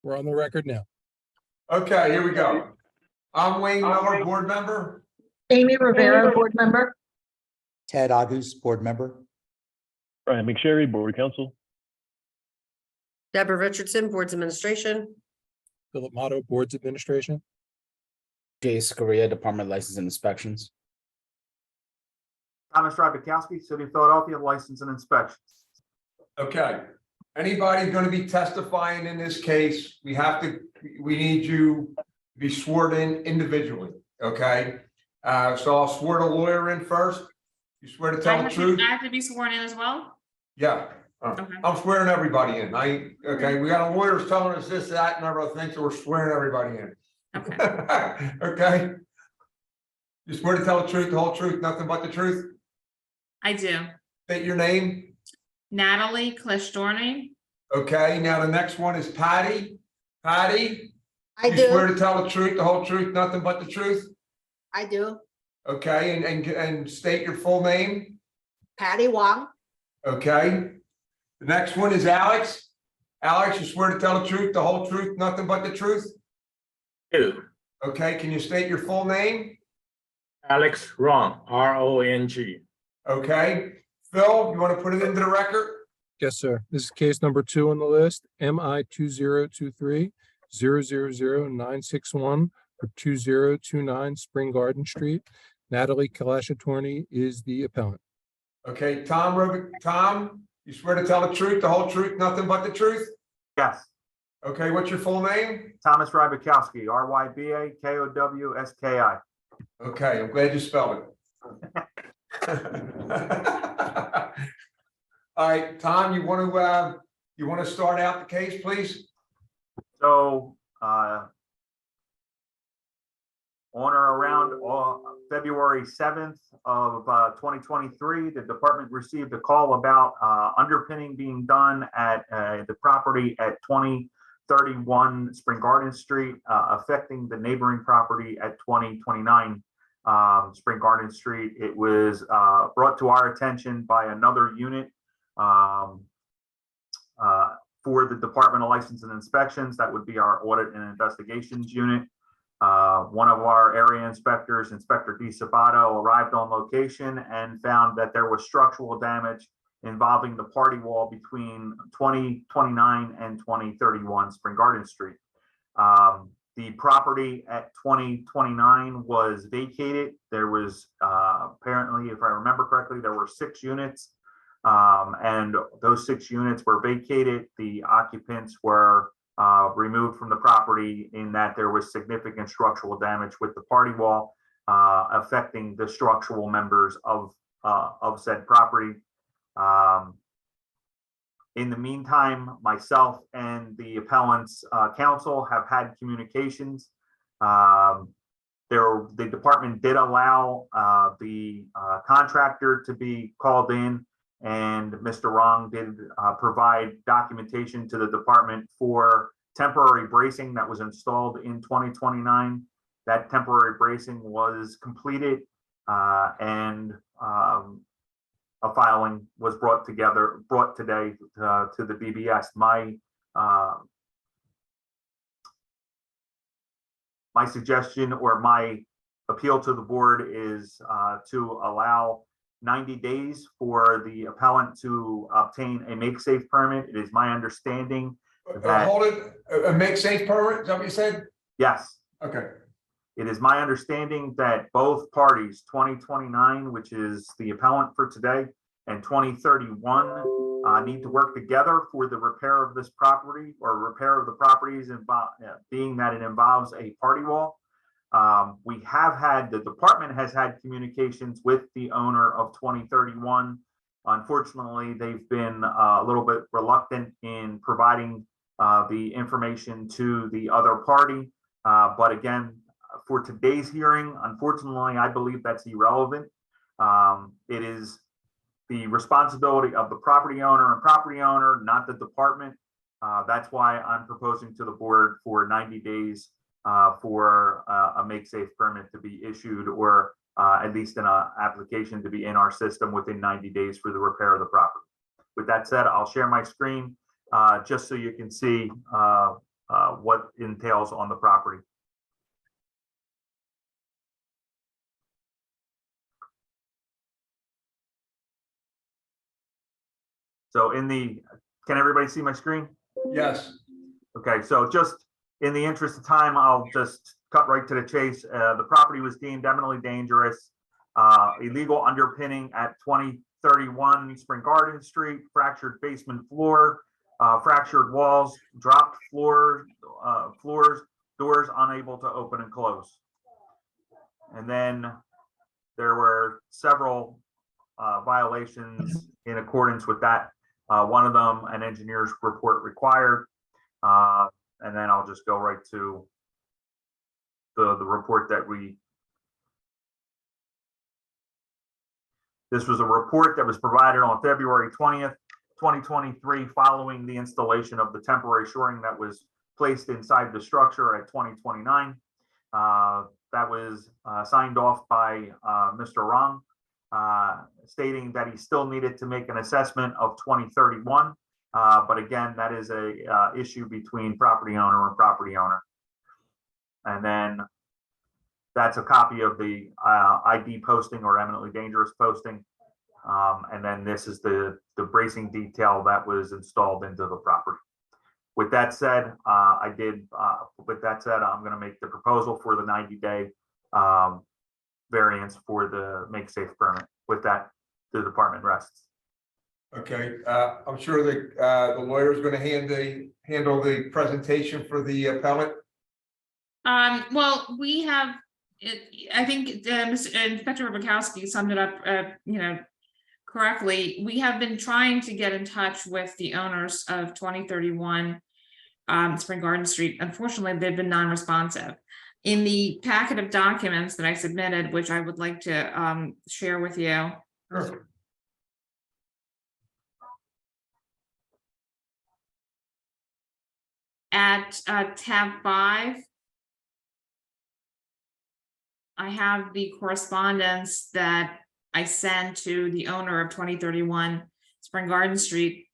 We're on the record now. Okay, here we go. I'm Wayne Miller, board member. Amy Rivera, board member. Ted Agus, board member. Brian McSherry, Board Counsel. Deborah Richardson, Boards Administration. Philip Motto, Boards Administration. Jay Scaria, Department of License and Inspections. Thomas Rybakowski, City of Philadelphia, License and Inspections. Okay, anybody going to be testifying in this case, we need you to be sworn in individually, okay? So I'll swear the lawyer in first. You swear to tell the truth? I have to be sworn in as well? Yeah. Okay. I'm swearing everybody in. Okay, we got lawyers telling us this, that, and everything, so we're swearing everybody in. Okay. Okay? You swear to tell the truth, the whole truth, nothing but the truth? I do. State your name. Natalie Kleshtorny. Okay, now the next one is Patty. Patty? I You swear do, to tell the truth, the whole truth, nothing but the truth? I do. Okay, and state your full name. Patty Wong, Okay. The next one is Alex. Alex, you swear to tell the truth, the whole truth, nothing but the truth? Do. Okay, can you state your full name? Alex Wrong, R-O-N-G. Okay. Phil, you want to put it into the record? Yes, sir. This is case number 2 on the list, MI 2023-000-961 for 2029 Spring Garden Street. Natalie Kalashattorny is the appellant. Okay, Tom, you swear to tell the truth, the whole truth, nothing but the truth? Yes. Okay, what's your full name? Thomas Rybakowski, Rybakowski. Okay, I'm glad you spelled it. All right, Tom, you want to start out the case, please? So, on or around February 7th of 2023, the department received a call about underpinning being done at the property at 2031 Spring Garden Street, affecting the neighboring property at 2029 Spring Garden Street. It was brought to our attention by another unit for the Department of License and Inspections. That would be our Audit and Investigations Unit. One of our area inspectors, Inspector D. Sabato, arrived on location and found that there was structural damage involving the party wall between 2029 and 2031 Spring Garden Street. The property at 2029 was vacated. There was apparently, if I remember correctly, there were 6 units, and those 6 units were vacated. The occupants were removed from the property in that there was significant structural damage with the party wall, affecting the structural members of said property. In the meantime, myself and the appellant's counsel have had communications. The department did allow the contractor to be called in, and Mr. Wrong did provide documentation to the department for temporary bracing that was installed in 2029. That temporary bracing was completed, and a filing was brought today to the BBS. My suggestion or my appeal to the board is to allow 90 days for the appellant to obtain a make-safe permit. It is my understanding that— Hold it, a make-safe permit, is that what you said? Yes. Okay. It is my understanding that both parties, 2029, which is the appellant for today, and 2031 need to work together for the repair of this property or repair of the properties, being that it involves a party wall. The department has had communications with the owner of 2031. Unfortunately, they've been a little bit reluctant in providing the information to the other party. But again, for today's hearing, unfortunately, I believe that's irrelevant. It is the responsibility of the property owner, not the department. That's why I'm proposing to the board for 90 days for a make-safe permit to be issued, or at least an application to be in our system within 90 days for the repair of the property. With that said, I'll share my screen just so you can see what entails on the property. So can everybody see my screen? Yes. Okay, so just in the interest of time, I'll just cut right to the chase. The property was deemed eminently dangerous, illegal underpinning at 2031 Spring Garden Street, fractured basement floor, fractured walls, dropped floors, doors unable to open and close. And then there were several violations in accordance with that. One of them, an engineer's report required. And then I'll just go right to the report that this was a report that was provided on February 20th, 2023, following the installation of the temporary shoring that was placed inside the structure at 2029. That was signed off by Mr. Rong, stating that he still needed to make an assessment of 2031. But again, that is a issue between property owner and property owner. And then that's a copy of the ID posting or eminently dangerous posting. And then this is the bracing detail that was installed into the property. With that said, I'm going to make the proposal for the 90-day variance for the make safe permit. With that, the department rests. Okay, I'm sure that the lawyer is going to handle the presentation for the appellant. Well, we have, I think Inspector Rubikowski summed it up, correctly. We have been trying to get in touch with the owners of 2031 Spring Garden Street. Unfortunately, they've been non-responsive. In the packet of documents that I submitted, which I would like to share with you. Sure. At tab 5, I have the correspondence that I sent to the owner of 2031 Spring Garden Street,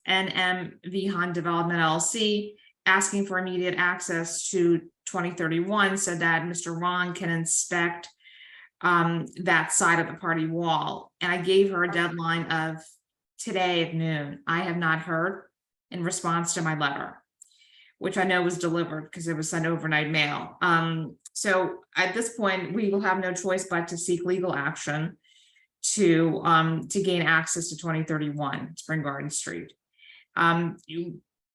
NM Vihan Development LLC, asking for immediate access to 2031 so that Mr. Ron can inspect that side of the party wall. And I gave her a deadline of today at noon. I have not heard in response to my letter, which I know was delivered because it was sent overnight mail. So at this point, we will have no choice but to seek legal action to gain access to 2031 Spring Garden Street. I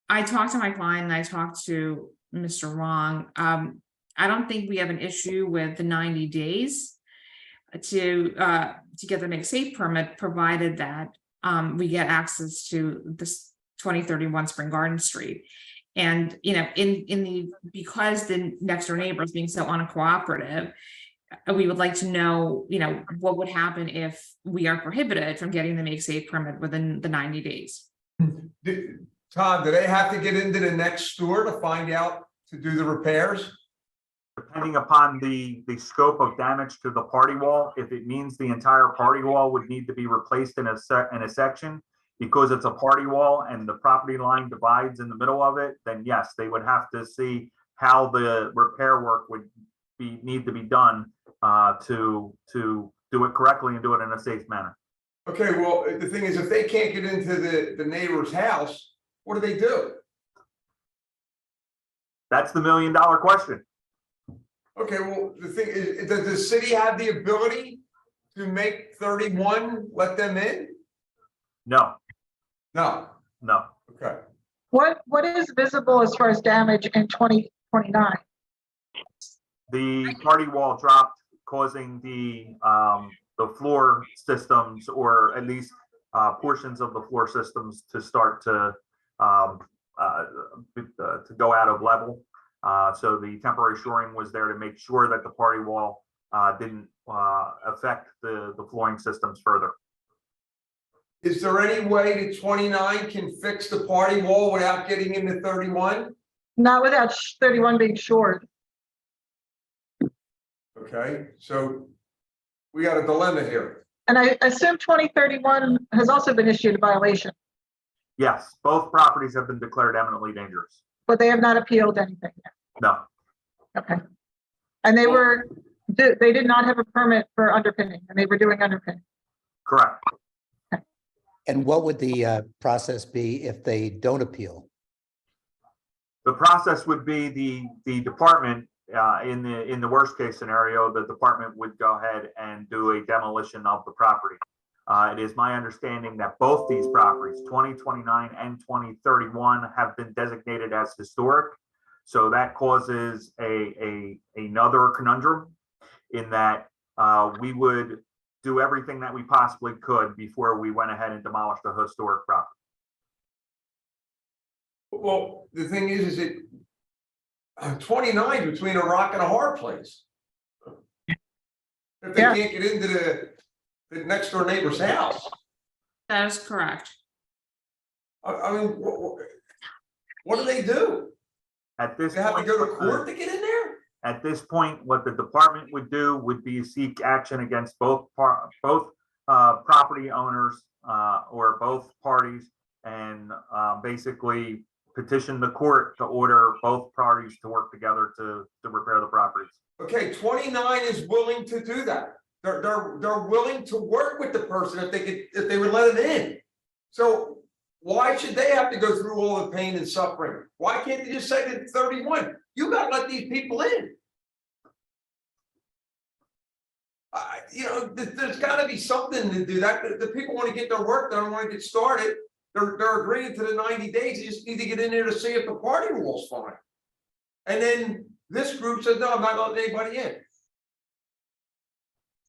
talked to my client and I talked to Mr. Wong. I don't think we have an issue with the 90 days to get the make safe permit, provided that we get access to this 2031 Spring Garden Street. And because the next door neighbor is being so uncooperative, we would like to know, what would happen if we are prohibited from getting the make safe permit within the 90 days. Tom, do they have to get into the next door to find out to do the repairs? Depending upon the scope of damage to the party wall, if it means the entire party wall would need to be replaced in a section, because it's a party wall and the property line divides in the middle of it, then yes, they would have to see how the repair work would need to be done to do it correctly and do it in a safe manner. Okay, well, the thing is, if they can't get into the neighbor's house, what do they do? That's the $1 million question. Okay, well, the thing is, does the city have the ability to make 31 let them in? No, No. no. Okay. What is visible as far as damage in 2029? The party wall dropped, causing the floor systems, or at least portions of the floor systems, to start to go out of level. So the temporary shoring was there to make sure that the party wall didn't affect the flooring systems further. Is there any way that 29 can fix the party wall without getting into 31? Not without 31 being shored. Okay, so we got a dilemma here. And I assume 2031 has also been issued a violation. Yes, both properties have been declared eminently dangerous. but they have not appealed anything yet. No, Okay. And they did not have a permit for underpinning, and they were doing underpinning. correct. And what would the process be if they don't appeal? The process would be the department, in the worst case scenario, the department would go ahead and do a demolition of the property. It is my understanding that both these properties, 2029 and 2031, have been designated as historic. So that causes another conundrum in that we would do everything that we possibly could before we went ahead and demolished the historic property. Well, the thing is it 29 between a rock and a hard place. If they Yeah. can't get into the next door neighbor's house, That is correct. I mean, what do they do? At this They have to point, go to court to get in there? at this point, what the department would do would be seek action against both property owners or both parties, and basically petition the court to order both parties to work together to repair the properties. Okay, 29 is willing to do that. They're willing to work with the person if they would let it in. So why should they have to go through all the pain and suffering? Why can't they just say to 31, you gotta let these people in? There's gotta be something to do that. The people want to get their work done, want to get started. They're agreeing to the 90 days. You just need to get in there to see if the party wall's fine. And then this group says, no, I'm not letting anybody in.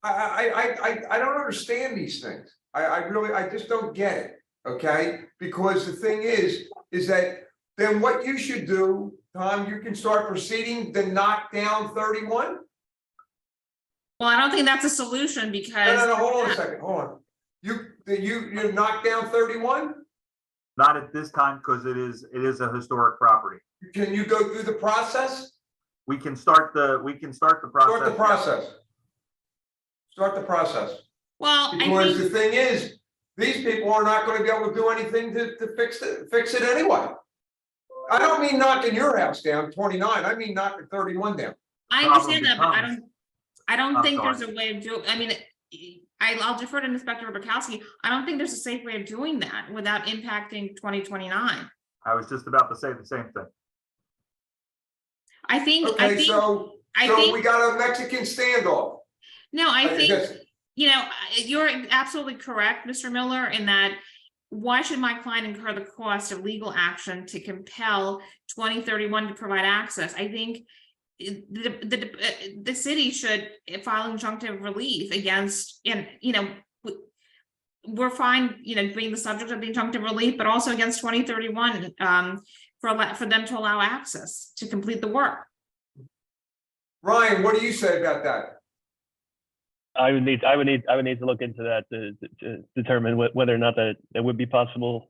I don't understand these things. I just don't get it, okay? Because the thing is that then what you should do, Tom, you can start proceeding to knock down 31. Well, I don't think that's a solution because. No, hold on a second, hold on. You knock down 31? Not at this time, because it is a historic property. Can you go through the process? We can start the process. Start the process. Start the process. Well, I Because the think, thing is, these people are not gonna be able to do anything to fix it anyway. I don't mean knocking your house down, 29, I mean knocking 31 down. I understand that, but I don't I'm think there's sorry. a way of doing, I mean, I'll defer to Inspector Rubikowski. I don't think there's a safe way of doing that without impacting 2029. I was just about to say the same thing. I think Okay, so we got a Mexican standoff. no, I think, guess- you're absolutely correct, Mr. Miller, in that why should my client incur the cost of legal action to compel 2031 to provide access? I think the city should file injunctive relief against, and we're fine, being the subject of the injunctive relief, but also against 2031 for them to allow access to complete the work. Ryan, what do you say about that? I would need to look into that to determine whether or not that would be possible.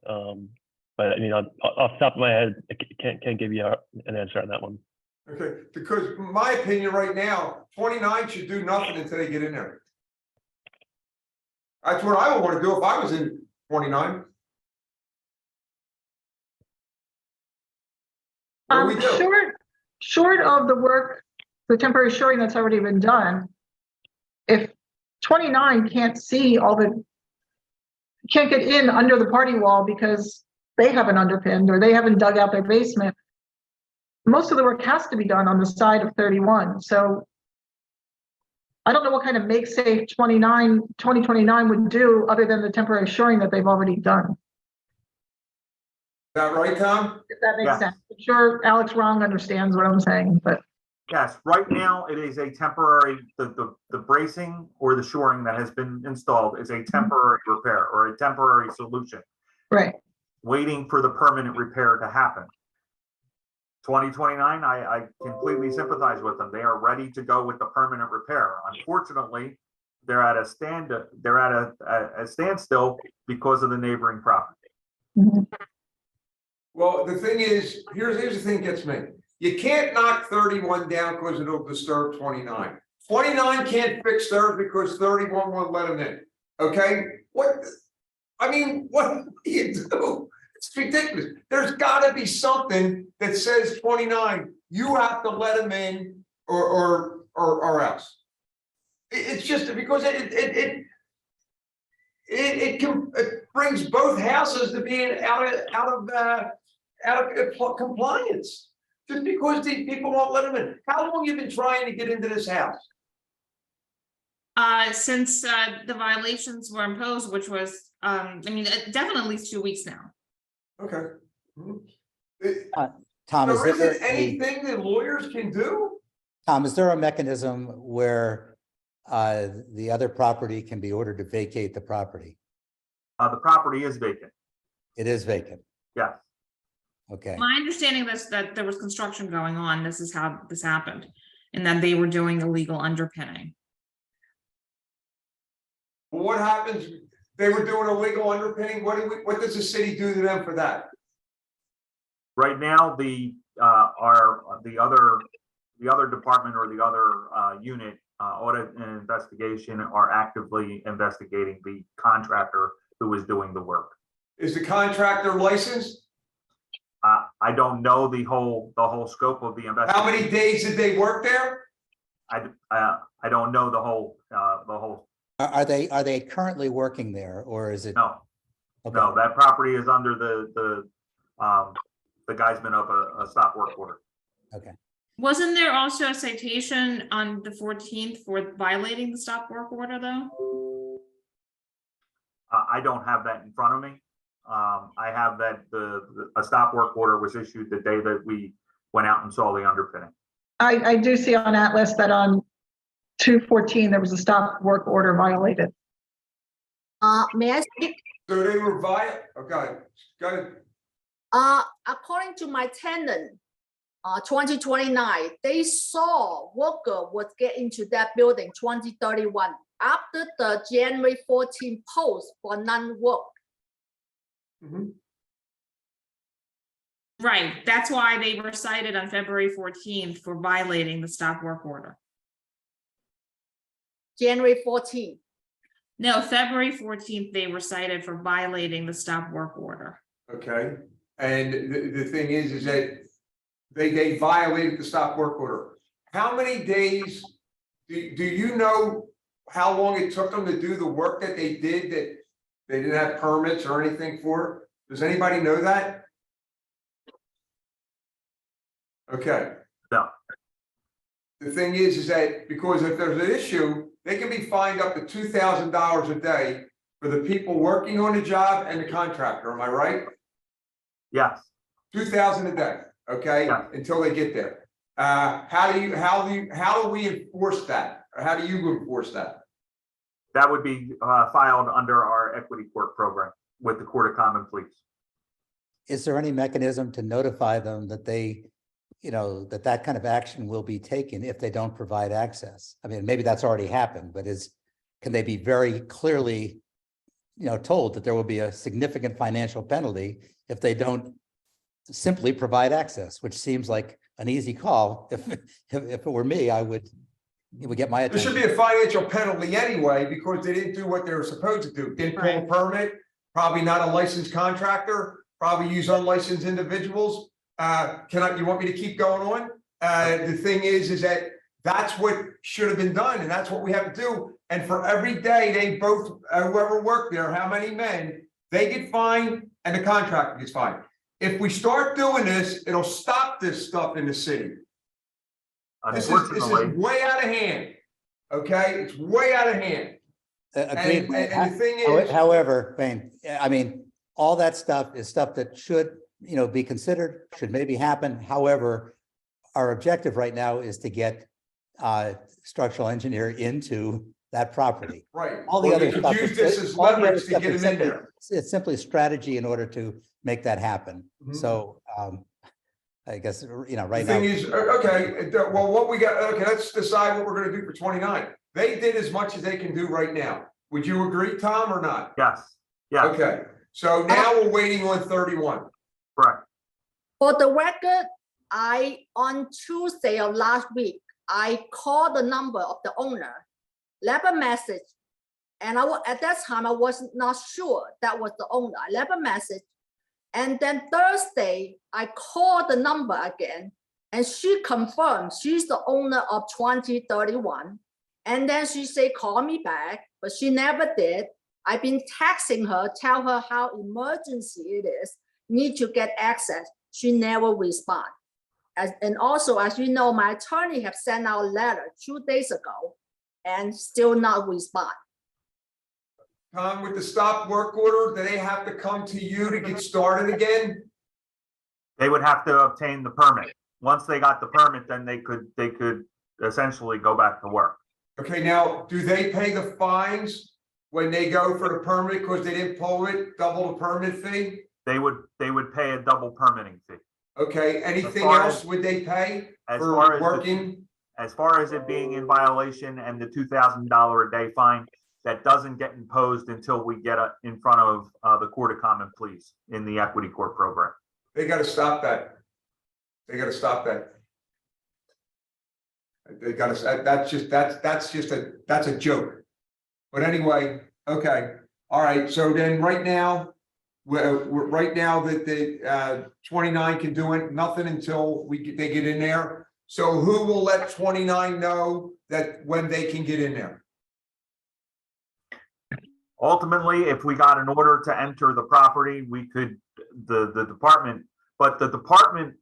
But off the top of my head, I can't give you an answer on that one. Okay, because my opinion right now, 29 should do nothing until they get in there. That's what I would want to do if I was in 29. What do we do? Short of the work, the temporary shoring that's already been done, if 29 can't get in under the party wall because they haven't underpinned or they haven't dug out their basement, most of the work has to be done on the side of 31. So I don't know what kind of make safe 2029 would do other than the temporary shoring that they've already done. Is that right, Tom? If that makes Yeah. sense. I'm sure Alex Wrong understands what I'm saying, but Yes, right now it is a temporary, the bracing or the shoring that has been installed is a temporary repair or a temporary solution, right. waiting for the permanent repair to happen. 2029, I completely sympathize with them. They are ready to go with the permanent repair. Unfortunately, they're at a standstill because of the neighboring property. Mhm. Well, the thing is, here's the thing that gets me. You can't knock 31 down because it'll disturb 29. 29 can't fix theirs because 31 won't let them in. Okay? What do you do? It's ridiculous. There's gotta be something that says 29, you have to let them in or else. It's just because it brings both houses to being out of compliance. Just because these people won't let them in. How long you been trying to get into this house? Since the violations were imposed, which was, I mean, definitely at least 2 weeks now. Okay. Tom, There is there isn't anything that lawyers can do? Tom, is there a mechanism where the other property can be ordered to vacate the property? The property is vacant. It is vacant. Yes. Okay. My understanding is that there was construction going on. This is how this happened. And that they were doing illegal underpinning. What happens? They were doing illegal underpinning. What does the city do to them for that? Right now, the other department or the other unit, audit and investigation, are actively investigating the contractor who is doing the work. Is the contractor licensed? I don't know the whole scope of the investigation. How many days did they work there? I don't know the whole. Are they currently working there, or is it? No, Okay. no, that property is under the guy's been up a stop work order. Okay. Wasn't there also a citation on the 14th for violating the stop work order though? I don't have that in front of me. I have that a stop work order was issued the day that we went out and saw the underpinning. I do see on Atlas that on 2/14, there was a stop work order violated. May I speak? So they were okay, go ahead. According to my tenant, 2029, they saw worker would get into that building 2031 after the January 14 post for non-work. Right, that's why they were cited on February 14th for violating the stop work order. January 14. No, February 14th, they were cited for violating the stop work order. Okay, and the thing is that they violated the stop work order. How many days, do you know how long it took them to do the work that they did that they didn't have permits or anything for? Does anybody know that? Okay. No. The thing is that because if there's an issue, they can be fined up to $2,000 a day for the people working on the job and the contractor, am I right? Yes. 2,000 a day, okay, Yeah. until they get there. How do we enforce that? Or how do you enforce that? That would be filed under our equity court program with the Court of Common Pleas. Is there any mechanism to notify them that they, that kind of action will be taken if they don't provide access? I mean, maybe that's already happened, but can they be very clearly, told that there will be a significant financial penalty if they don't simply provide access, which seems like an easy call. If it were me, it would get my There should attention. be a financial penalty anyway, because they didn't do what they were supposed to do. Didn't pull a Right. permit, probably not a licensed contractor, probably use unlicensed individuals. You want me to keep going on? The thing is that that's what should have been done, and that's what we have to do. And for every day they both, whoever worked there, how many men, they get fined and the contractor gets fined. If we start doing this, it'll stop this stuff in the city. This is Unfortunately, way out of hand. Okay, it's way out of hand. Agreed. And the thing is, However, Wayne, I mean, all that stuff is stuff that should, be considered, should maybe happen. However, our objective right now is to get structural engineer into that property. right. All the Well, other you could stuff. use this as all the other leverage to stuff get is them in simply- there. It's simply strategy in order to make that happen. Mhm. So I guess, right The now. thing is, okay, well, what we got, okay, let's decide what we're gonna do for 29. They did as much as they can do right now. Would you agree, Tom, or not? yes, yes, Okay, so now we're waiting on 31. correct. For the record, on Tuesday of last week, I called the number of the owner, left a message. And at that time, I was not sure that was the owner. I left a message And then Thursday, I called the number again, and she confirmed she's the owner of 2031. And then she said, call me back, but she never did. I've been texting her, tell her how emergency it is, need to get access. She never respond. And also, as you know, my attorney have sent out a letter 2 days ago and still not respond. Tom, with the stop work order, do they have to come to you to get started again? They would have to obtain the permit. Once they got the permit, then they could essentially go back to work. Okay, now, do they pay the fines when they go for the permit because they didn't pull it, double the permit fee? They would pay a double permitting fee. Okay, anything far else as- would they pay As for far as working? as far as it being in violation and the $2,000 a day fine, that doesn't get imposed until we get in front of the Court of Common Pleas in the Equity Court program. They gotta stop that. They gotta stop that. They gotta, that's a joke. But anyway, okay, all right, so then right now, we're right now that the 29 can do it, nothing until they get in there. So who will let 29 know that when they can get in there? Ultimately, if we got an order to enter the property, we could, the department, but the Department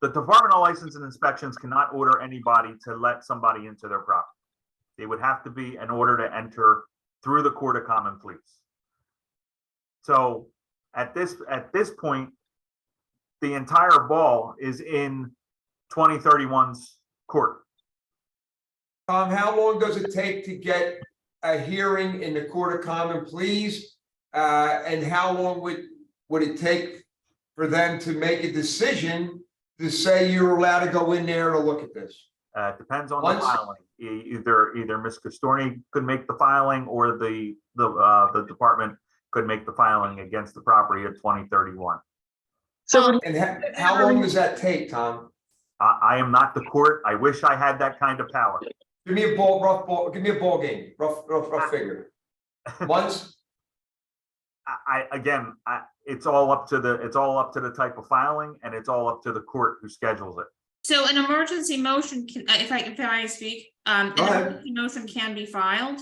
of License and Inspections cannot order anybody to let somebody into their property. It would have to be an order to enter through the Court of Common Pleas. So at this point, the entire ball is in 2031's court. Tom, how long does it take to get a hearing in the Court of Common Pleas? And how long would it take for them to make a decision to say you're allowed to go in there to look at this? It depends on the Once- filing. Either Ms. Castorni could make the filing or the department could make the filing against the property at 2031. So And how long does that take, Tom? I am not the court. I wish I had that kind of power. Give me a give me a ball game, rough figure. Months? It's all up to the type of filing, and it's all up to the court who schedules it. So an emergency motion, if I speak, an Go ahead. emergency motion can be filed.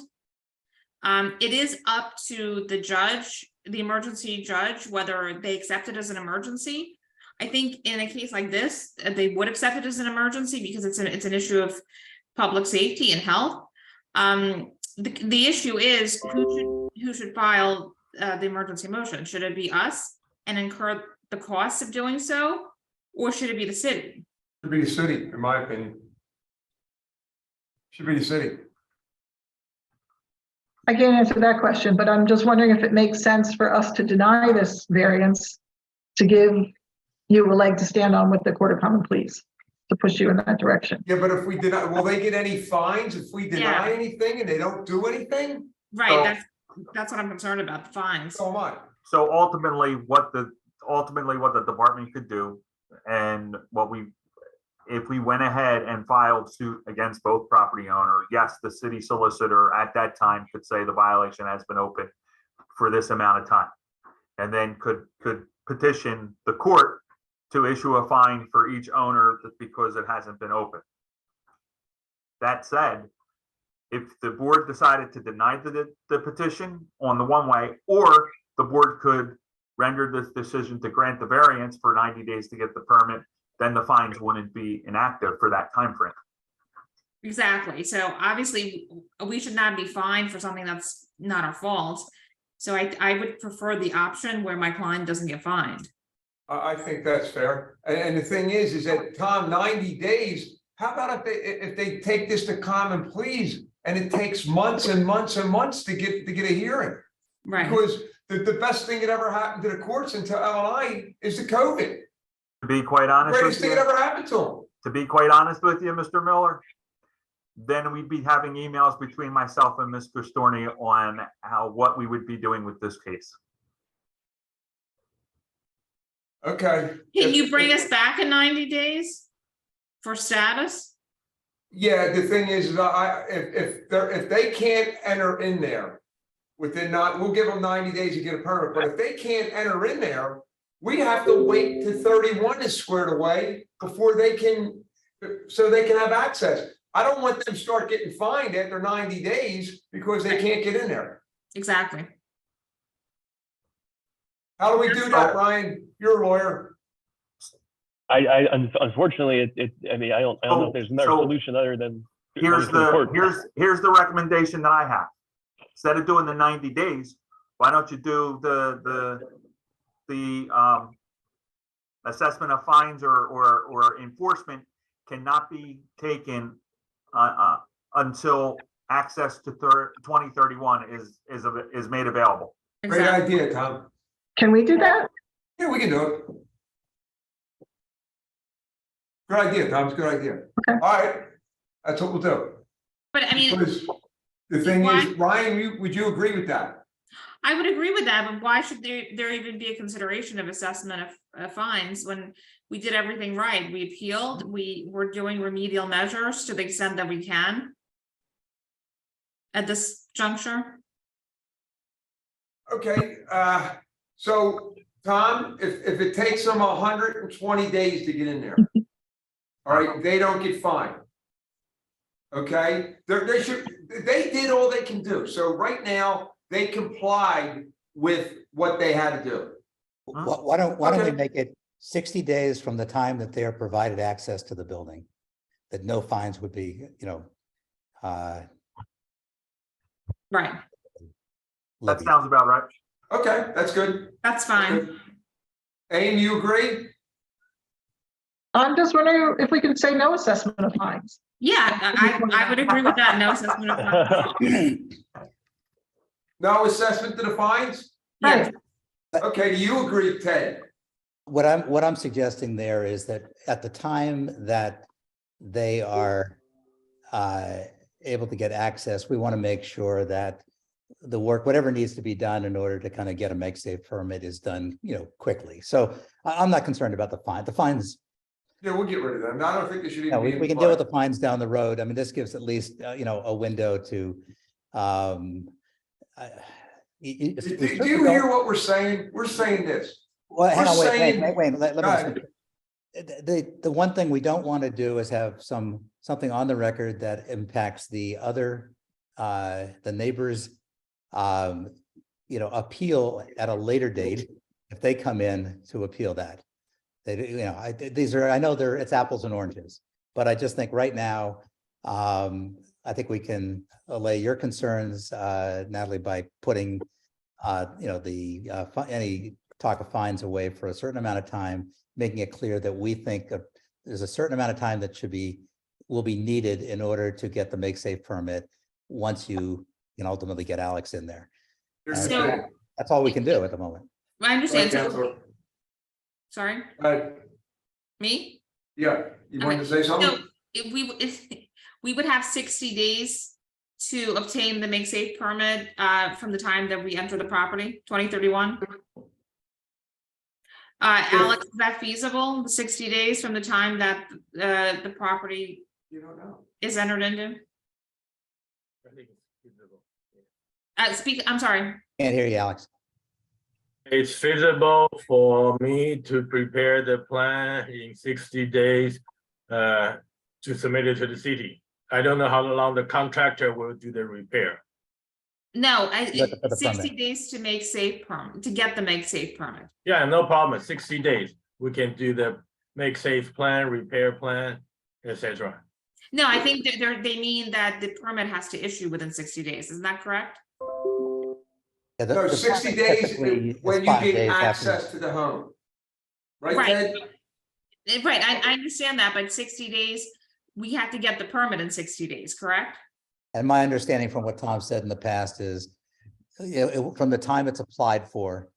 It is up to the judge, the emergency judge, whether they accept it as an emergency. I think in a case like this, they would accept it as an emergency because it's an issue of public safety and health. The issue is who should file the emergency motion? Should it be us and incur the costs of doing so, or should it be the city? Should be the city, in my opinion. Should be the city. I can't answer that question, but I'm just wondering if it makes sense for us to deny this variance to give you a leg to stand on with the Court of Common Pleas, to push you in that direction. Yeah, but if we deny, will they get any fines if we deny Yeah. anything and they don't do anything? Right, that's what I'm concerned about, the fines. So am I. So ultimately, what the department could do, and if we went ahead and filed suit against both property owners, yes, the city solicitor at that time could say the violation has been open for this amount of time, and then could petition the court to issue a fine for each owner because it hasn't been open. That said, if the board decided to deny the petition on the one way, or the board could render this decision to grant the variance for 90 days to get the permit, then the fines wouldn't be inactive for that time frame. Exactly. So obviously, we should not be fined for something that's not our fault. So I would prefer the option where my client doesn't get fined. I think that's fair. And the thing is that, Tom, 90 days, how about if they take this to Common Pleas and it takes months and months and months to get a hearing? Right. Because the best thing that ever happened to the courts until LNI is the COVID. To be quite honest Greatest with thing that you, ever happened to them. to be quite honest with you, Mr. Miller, then we'd be having emails between myself and Ms. Castorni on what we would be doing with this case. Okay. Can you bring us back in 90 days for status? Yeah, the thing is, if they can't enter in there we'll give them 90 days to get a permit, but if they can't enter in there, we have to wait till 31 is squared away before they can, so they can have access. I don't want them to start getting fined after 90 days because they can't get in there. Exactly. How do we do that, Ryan? You're a lawyer. Unfortunately, I mean, I don't know if there's another So- solution other than. Here's the recommendation that I have. Instead of doing the 90 days, why don't you do the assessment of fines or enforcement cannot be taken until access to 2031 is made available. Great Exactly. idea, Tom. Can we do that? Yeah, we can do it. Good idea, Tom. It's a good idea. Okay. All right, that's what we'll do. But I mean, Because the thing is, Ryan, would you agree with that? I would agree with that, but why should there even be a consideration of assessment of fines when we did everything right? We appealed, we were doing remedial measures to the extent that we can at this juncture. Okay, so Tom, if it takes them 120 days to get in there, all right, they don't get fined. Okay, they did all they can do. So right now, they complied with what they had to do. Why don't we Okay. make it 60 days from the time that they are provided access to the building? That no fines would be, Right, That levied. sounds about right. Okay, that's good. that's fine. Aim, you agree? I'm just wondering if we can say no assessment of fines. Yeah, I would agree with that, no assessment of fines. No assessment to the fines? Yes. Okay, do you agree, Ted? What I'm suggesting there is that at the time that they are able to get access, we want to make sure that the work, whatever needs to be done in order to kind of get a make safe permit is done, quickly. So I'm not concerned about the fine. The fines, Yeah, we'll get rid of them. I don't think they should no, even be. we can deal with the fines down the road. I mean, this gives at least, a window to, Do you hear what we're saying? We're saying this. Well, hang on, We're wait, saying- wait, let Go me. ahead. The one thing we don't want to do is have something on the record that impacts the other, the neighbors, appeal at a later date if they come in to appeal that. They, I know it's apples and oranges, but I just think right now, I think we can allay your concerns, Natalie, by putting, any talk of fines away for a certain amount of time, making it clear that we think there's a certain amount of time that will be needed in order to get the make safe permit once you can ultimately get Alex in there. So- That's all we can do at the moment. I understand, so, Counselor. sorry, me? Yeah, you wanted to say So something? if we would have 60 days to obtain the make safe permit from the time that we enter the property, 2031. Alex, is that feasible, the 60 days from the time that the property You don't know. is entered into? I'm sorry. Can't hear you, Alex. It's feasible for me to prepare the plan in 60 days to submit it to the city. I don't know how long the contractor will do the repair. No, You have to put the 60 permit. days to make safe permit, to get the make safe permit. Yeah, no problem. 60 days. We can do the make safe plan, repair plan, etc. No, I think that they mean that the permit has to issue within 60 days. Isn't that correct? Yeah, No, the 60 permit days typically is when you 5 get days after- access to the home. Right, Right. Ted? Right, I understand that, but 60 days, we have to get the permit in 60 days, correct? And my understanding from what Tom said in the past is, from the time it's applied for,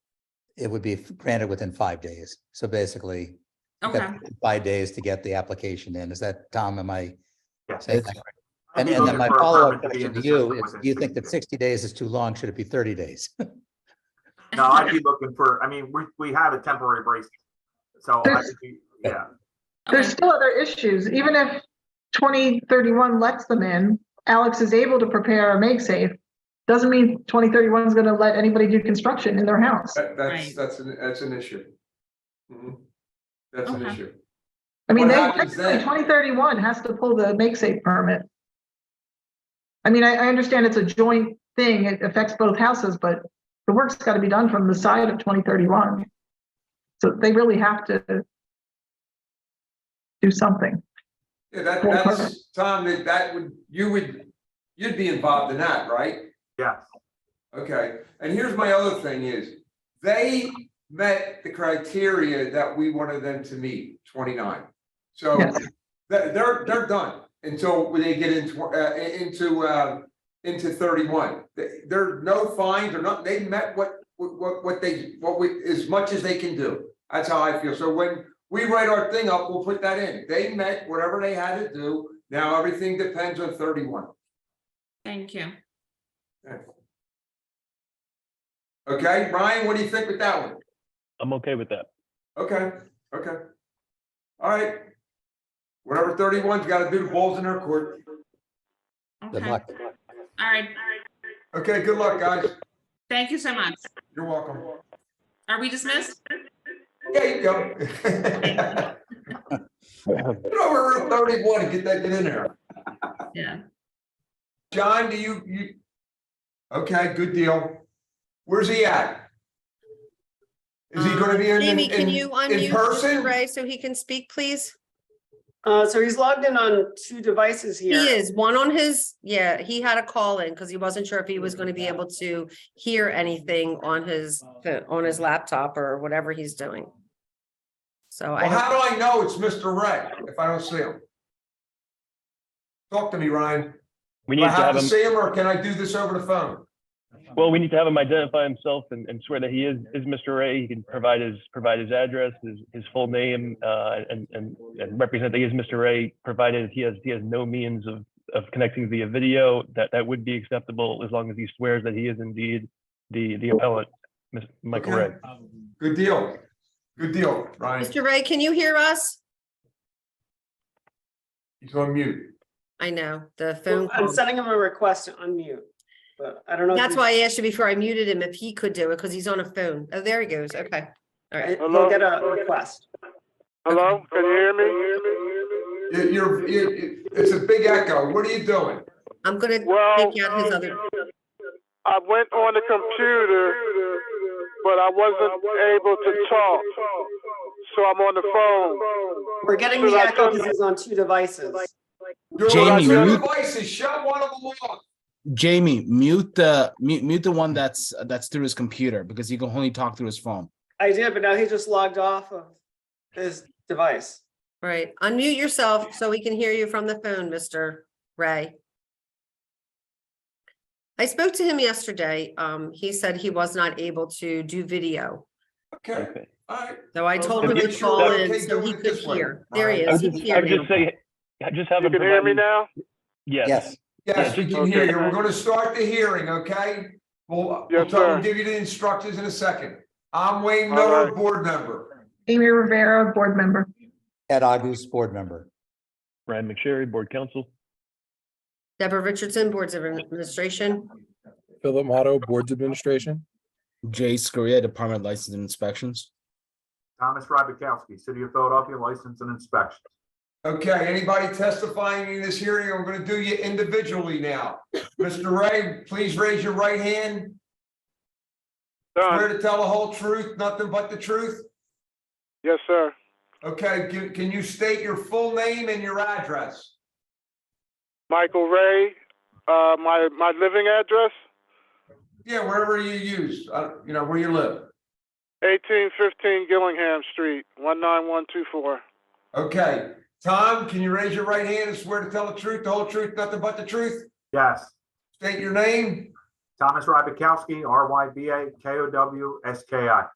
it would be granted within 5 days. So basically, you've got Okay, 5 days to get the application in. Is that, Tom, am I Yes. saying that? I'd And be then looking my for a follow-up permit to be question in to the you system is, within do you think 60 that days. 60 days is too long? Should it be 30 days? No, I'd be looking for, we have a temporary bracelet. So I could be, yeah. There's okay, still other issues, even if 2031 lets them in, Alex is able to prepare a make safe. doesn't mean 2031 is gonna let anybody do construction in their house. Right. That's an issue. Mhm. That's an Okay. issue. I mean, What they, happens then? 2031 has to pull the make safe permit. I mean, I understand it's a joint thing, it affects both houses, but the work's gotta be done from the side of 2031. So they really have to do something. Yeah, Full that's, Tom, you'd be involved in that, right? Yes. Okay, and here's my other thing is, they met the criteria that we wanted them to meet, 29. So Yes. they're done until they get into 31. There are no fines or not, they met what as much as they can do. That's how I feel. So when we write our thing up, we'll put that in. They met whatever they had to do. Now everything depends on 31. Thank you. Okay, Ryan, what do you think with that one? I'm okay with that. Okay. All right. Whatever 31's got to do, the ball's in their court. Good Okay. luck. All right. Okay, good luck, guys. Thank you so much. You're welcome. Are we dismissed? Yeah, you go. Get over Route 31 and get in there. Yeah. John, do you? Okay, good deal. Where's he at? Is he gonna be in Jamie, can you unmute person? Ray so he can speak, please? So he's logged in on 2 devices here. He is, one on his, yeah, he had a call in because he wasn't sure if he was going to be able to hear anything on his laptop or whatever he's doing. So I Well, don't, how do I know it's Mr. Ray if I don't see him? Talk to me, Ryan. We Do need I to have have to him, see him or can I do this over the phone? well, we need to have him identify himself and swear that he is Mr. Ray. He can provide his address, his full name, and represent that he is Mr. Ray, provided he has no means of connecting via video. That would be acceptable as long as he swears that he is indeed the appellant, Mr. Michael Okay. Ray. Good deal. Good deal, Ryan. Mr. Ray, can you hear us? He's on mute. I know, the phone I'm call. sending him a request to unmute, but I don't know. if That's he's- why I asked you before I muted him if he could do it because he's on a phone. Oh, there he goes. Okay. All right. He'll get a request. Hello, can you hear me? It's a big echo. What are you doing? I'm gonna Well, take out his other. I went on the computer, but I wasn't able to talk, so I'm on the phone. We're getting Should the I echo turn- because he's on 2 devices. You're Jamie, on your mute- devices. Shut one of them off. Jamie, mute the one that's through his computer because he can only talk through his phone. I did, but now he just logged off of his device. Right. Unmute yourself so we can hear you from the phone, Mr. Ray. I spoke to him yesterday. He said he was not able to do video. Okay, Okay. all right. So I told Well, him make to sure call we're in okay so he doing it could this way. hear. There he All is. right. He can hear I would just now. say, just have You him can hear me provide- now? Yes. Yes, Yes, we Yeah, can hear okay. you. We're gonna start the hearing, okay? We'll Yes, we'll sir. give you the instructions in a second. I'm Wayne All Miller, right. board member. Amy Rivera, board member. Ed August, board member. Ryan McSherry, board counsel. Deborah Richardson, Boards of Administration. Philip Motto, Boards Administration. Jay Scaria, Department of License and Inspections. Thomas Rybakowski, City of Philadelphia, License and Inspection. Okay, anybody testifying in this hearing, I'm gonna do you individually now. Mr. Ray, please raise your right hand. Swear Done. to tell the whole truth, nothing but the truth? Yes, sir. Okay, can you state your full name and your address? Michael Ray, my living address, Yeah, wherever you use, where you live. 1815 Gillingham Street, 19124. Okay, Tom, can you raise your right hand and swear to tell the truth, the whole truth, nothing but the truth? Yes. State your name. Thomas Rybakowski, Rybakowski.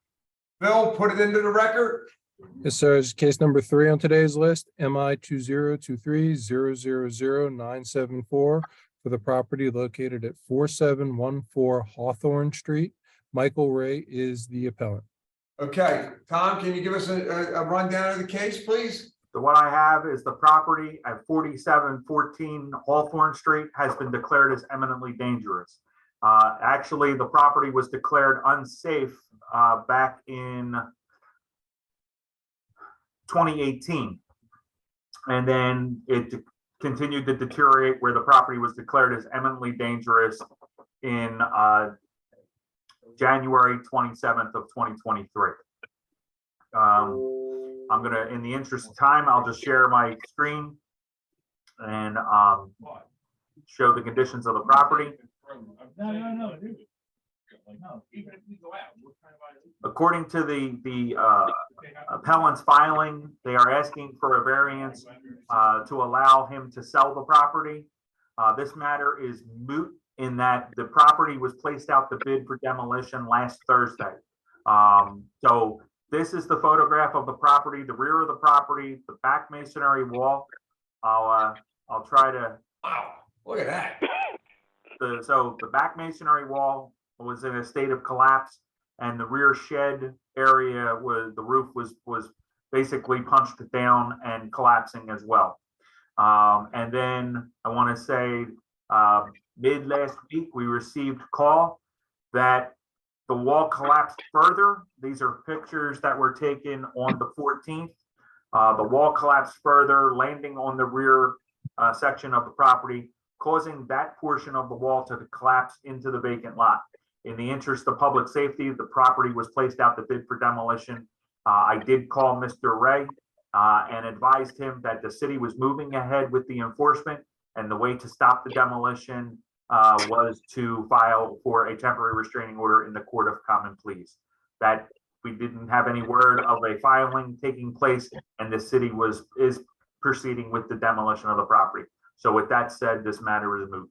Bill, put it into the record. Yes, sir. It's case number 3 on today's list, MI 2023-000-974 for the property located at 4714 Hawthorne Street. Michael Ray is the appellant. Okay, Tom, can you give us a rundown of the case, please? So what I have is the property at 4714 Hawthorne Street has been declared as eminently dangerous. Actually, the property was declared unsafe back in 2018. And then it continued to deteriorate where the property was declared as eminently dangerous in January 27th of 2023. I'm gonna, in the interest of time, I'll just share my screen and show the conditions of the property. According to the appellant's filing, they are asking for a variance to allow him to sell the property. This matter is moot in that the property was placed out to bid for demolition last Thursday. So this is the photograph of the property, the rear of the property, the back masonry wall. I'll try to. Wow, look at that. So the back masonry wall was in a state of collapse, and the rear shed area the roof was basically punched down and collapsing as well. And then I want to say mid last week we received call that the wall collapsed further. These are pictures that were taken on the 14th. The wall collapsed further, landing on the rear section of the property, causing that portion of the wall to collapse into the vacant lot. In the interest of public safety, the property was placed out to bid for demolition. I did call Mr. Ray and advised him that the city was moving ahead with the enforcement, and the way to stop the demolition was to file for a temporary restraining order in the Court of Common Pleas. That we didn't have any word of a filing taking place, and the city is proceeding with the demolition of the property. So with that said, this matter is moot.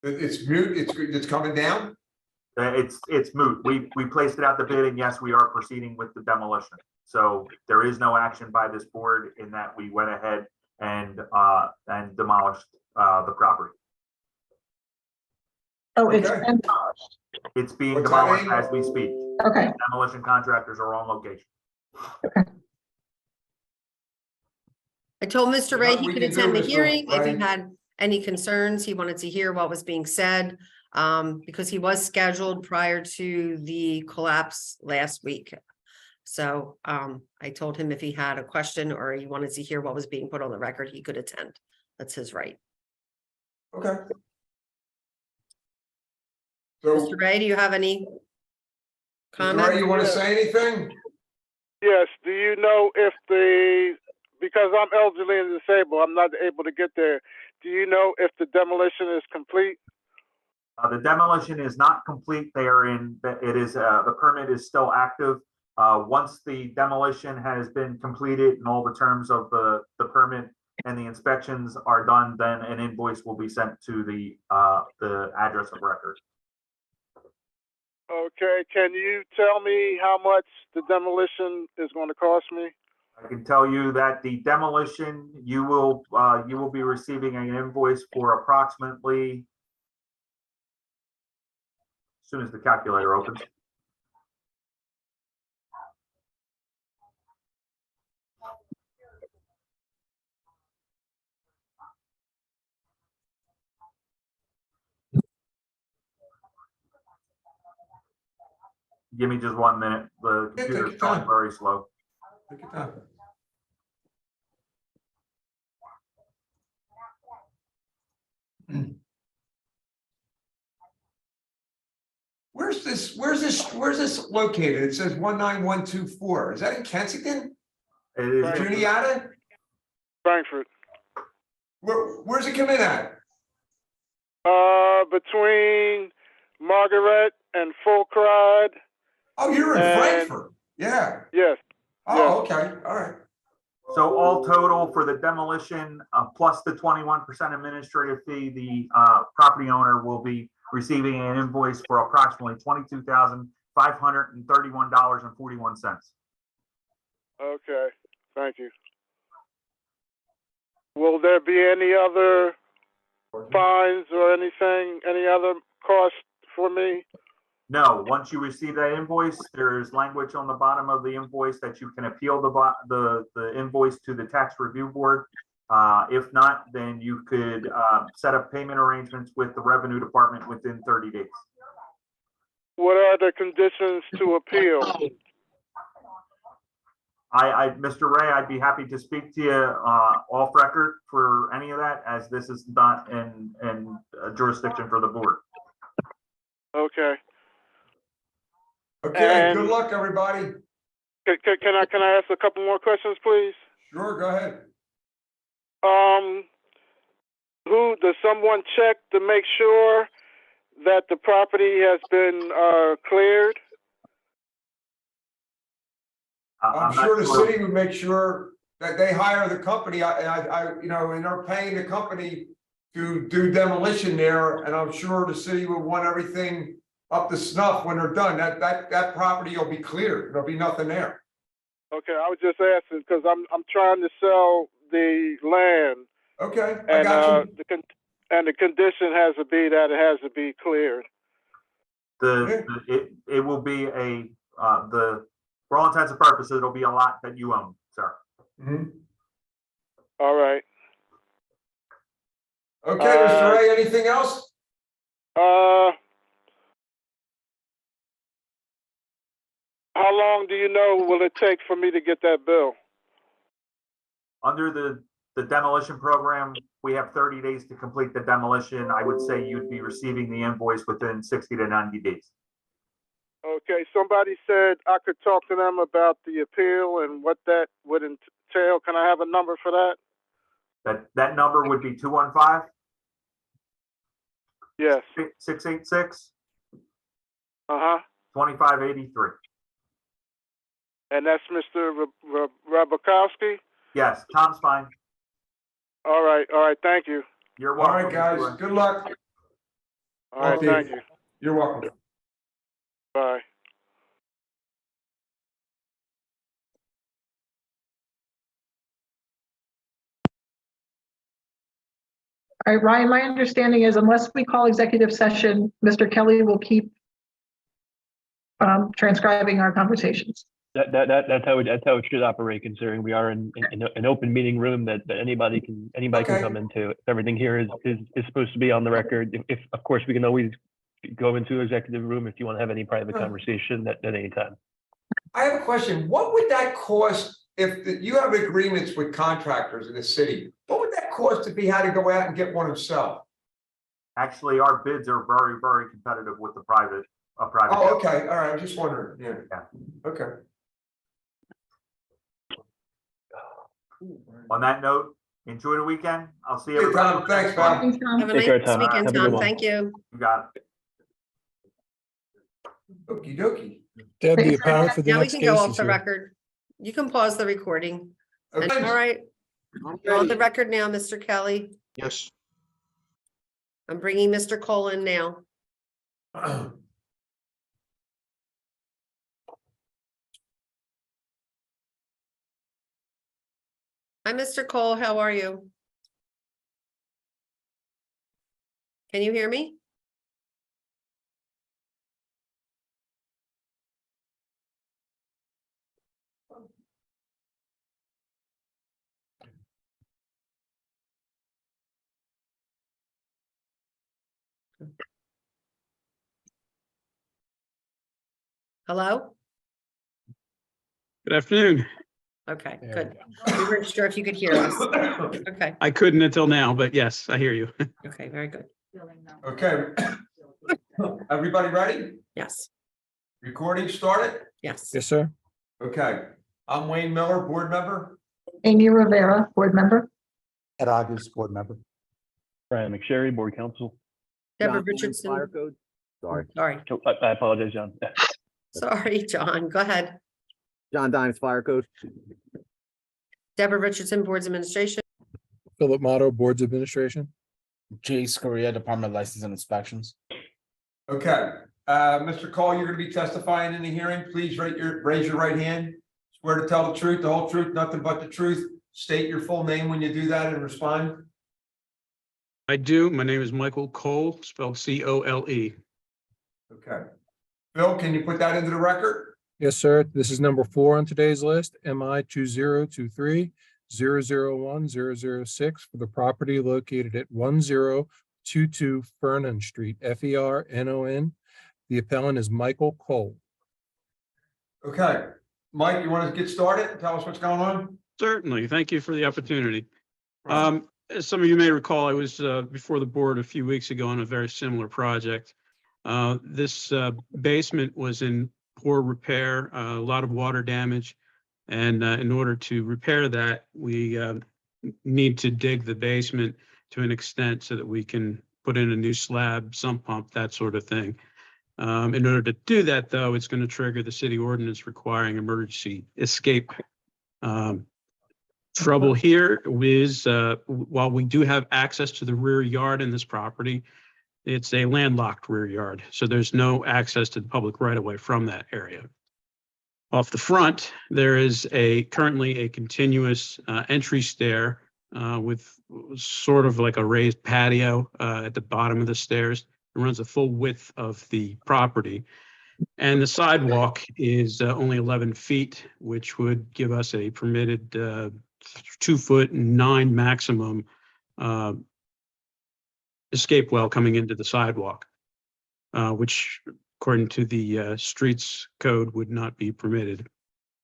It's mute, it's coming down? It's moot. We placed it out to bid, and yes, we are proceeding with the demolition. So there is no action by this board in that we went ahead and demolished the property. Oh, it's Okay. been demolished. It's being What demolished time? as we speak. Okay, Demolition contractors are on location. I told Mr. Ray he We could can do, attend the Mr. hearing if he Ray. had any concerns. He wanted to hear what was being said, because he was scheduled prior to the collapse last week. So I told him if he had a question or he wanted to hear what was being put on the record, he could attend. That's his right. Okay. So, Mr. Ray, do you have any Mr. comments? Ray, you want to say anything? Yes, do you know if because I'm elderly and disabled, I'm not able to get there. Do you know if the demolition is complete? The demolition is not complete. They are the permit is still active. Once the demolition has been completed and all the terms of the permit and the inspections are done, then an invoice will be sent to the address of record. Okay, can you tell me how much the demolition is going to cost me? I can tell you that the demolition, you will be receiving an invoice for approximately, as soon as the calculator opens. Give me just 1 minute. The Yeah, take computer's your going time. very slow. Take your time. Where's this located? It says 19124. Is that in Kensington? It is, Right. Juniata? Frankfurt. Where's it come in at? Between Margaret and Fulcride. Oh, you're in And- Frankfurt. Yeah. Yes. Oh, okay. All right. so all total for the demolition, plus the 21% administrative fee, the property owner will be receiving an invoice for approximately $22,531.41. Okay, thank you. Will there be any other fines or anything, any other cost for me? No, once you receive that invoice, there's language on the bottom of the invoice that you can appeal the invoice to the tax review board. If not, then you could set up payment arrangements with the Revenue Department within 30 days. What are the conditions to appeal? Mr. Ray, I'd be happy to speak to you off record for any of that, as this is not in jurisdiction for the board. Okay. Okay, And- good luck, everybody. Can I ask a couple more questions, please? Sure, go ahead. Who does someone check to make sure that the property has been cleared? I'm not sure the city would make sure that they hire the company, and they're paying the company to do demolition there, and I'm sure the city would want everything up to snuff when they're done. That property will be cleared. There'll be nothing there. Okay, I was just asking because I'm trying to sell the land, Okay, I and got you. the condition has to be that it has to be cleared. It will be for all intents and purposes, it'll be a lot that you own, sir. Mhm. All right. Okay, Mr. Ray, anything else? How long do you know will it take for me to get that bill? Under the demolition program, we have 30 days to complete the demolition. I would say you'd be receiving the invoice within 60 to 90 days. Okay, somebody said I could talk to them about the appeal and what that would entail. Can I have a number for that? That number would be 215 Yes. 686 Uh-huh. 2583. And that's Mr. Rabakowski? Yes, Tom's fine. All right, thank you. You're All welcome. right, guys, Mr. Ray. good luck. All right, Okay. thank you. You're welcome. Bye. All right, Ryan, my understanding is unless we call executive session, Mr. Kelly will keep transcribing our conversations. That's how it should operate, considering we are in an open meeting room that anybody can Okay. come into. Everything here is supposed to be on the record. If of course, we can always go into executive room if you want to have any private conversation at any time. I have a question. What would that cost if you have agreements with contractors in the city? What would that cost if he had to go out and get one himself? Actually, our bids are very, very competitive with a private. Oh, okay, all right, I'm just wondering, yeah, okay. On that note, enjoy the weekend. I'll see Hey, everybody. Tom, thanks, pal. Thanks, Tom. Have a Take care, nice Tom. weekend, Have a good Tom. one. Thank you. You got it. Okey dokey. Deb, the appellant for the Now we next can go case off is the here. record. You can pause the recording. And, Okay. all right, you're on the record now, Mr. Kelly. Yes. I'm bringing Mr. Cole in now. Hi, Mr. Cole, how are you? Can you hear me? Hello? Good afternoon. Okay, There good. we We weren't sure if you could hear us. Okay, I couldn't until now, but yes, I hear you. okay, very good. Okay. Everybody ready? Yes, Recording started? yes. Yes, sir. Okay, I'm Wayne Miller, board member. Amy Rivera, board member. Ed August, board member. Brian McSherry, Board Counsel. Deborah Richardson. Sorry, Sorry, Oh, I apologize, John. sorry, John, go ahead. John Dimes Fire Code. Deborah Richardson, Boards Administration. Philip Motto, Boards Administration. Jace Korea, Department of License and Inspections. Okay, Mr. Cole, you're gonna be testifying in the hearing. Please raise your right hand. Swear to tell the truth, the whole truth, nothing but the truth. State your full name when you do that and respond. I do. My name is Michael Cole, spelled C-O-L-E. Okay. Phil, can you put that into the record? Yes, sir. This is number 4 on today's list, MI 2023 001-006 for the property located at 1022 Fernon Street, Fernon. The appellant is Michael Cole. Okay, Mike, you want to get started? Tell us what's going on? Certainly. Thank you for the opportunity. As some of you may recall, I was before the board a few weeks ago on a very similar project. This basement was in poor repair, a lot of water damage. And in order to repair that, we need to dig the basement to an extent so that we can put in a new slab, sump pump, that sort of thing. In order to do that, though, it's going to trigger the city ordinance requiring emergency escape. Trouble here is, while we do have access to the rear yard in this property, it's a landlocked rear yard, so there's no access to the public right of way from that area. Off the front, there is currently a continuous entry stair with sort of like a raised patio at the bottom of the stairs. It runs the full width of the property. And the sidewalk is only 11 feet, which would give us a permitted 2'9" maximum escape well coming into the sidewalk, which according to the streets code would not be permitted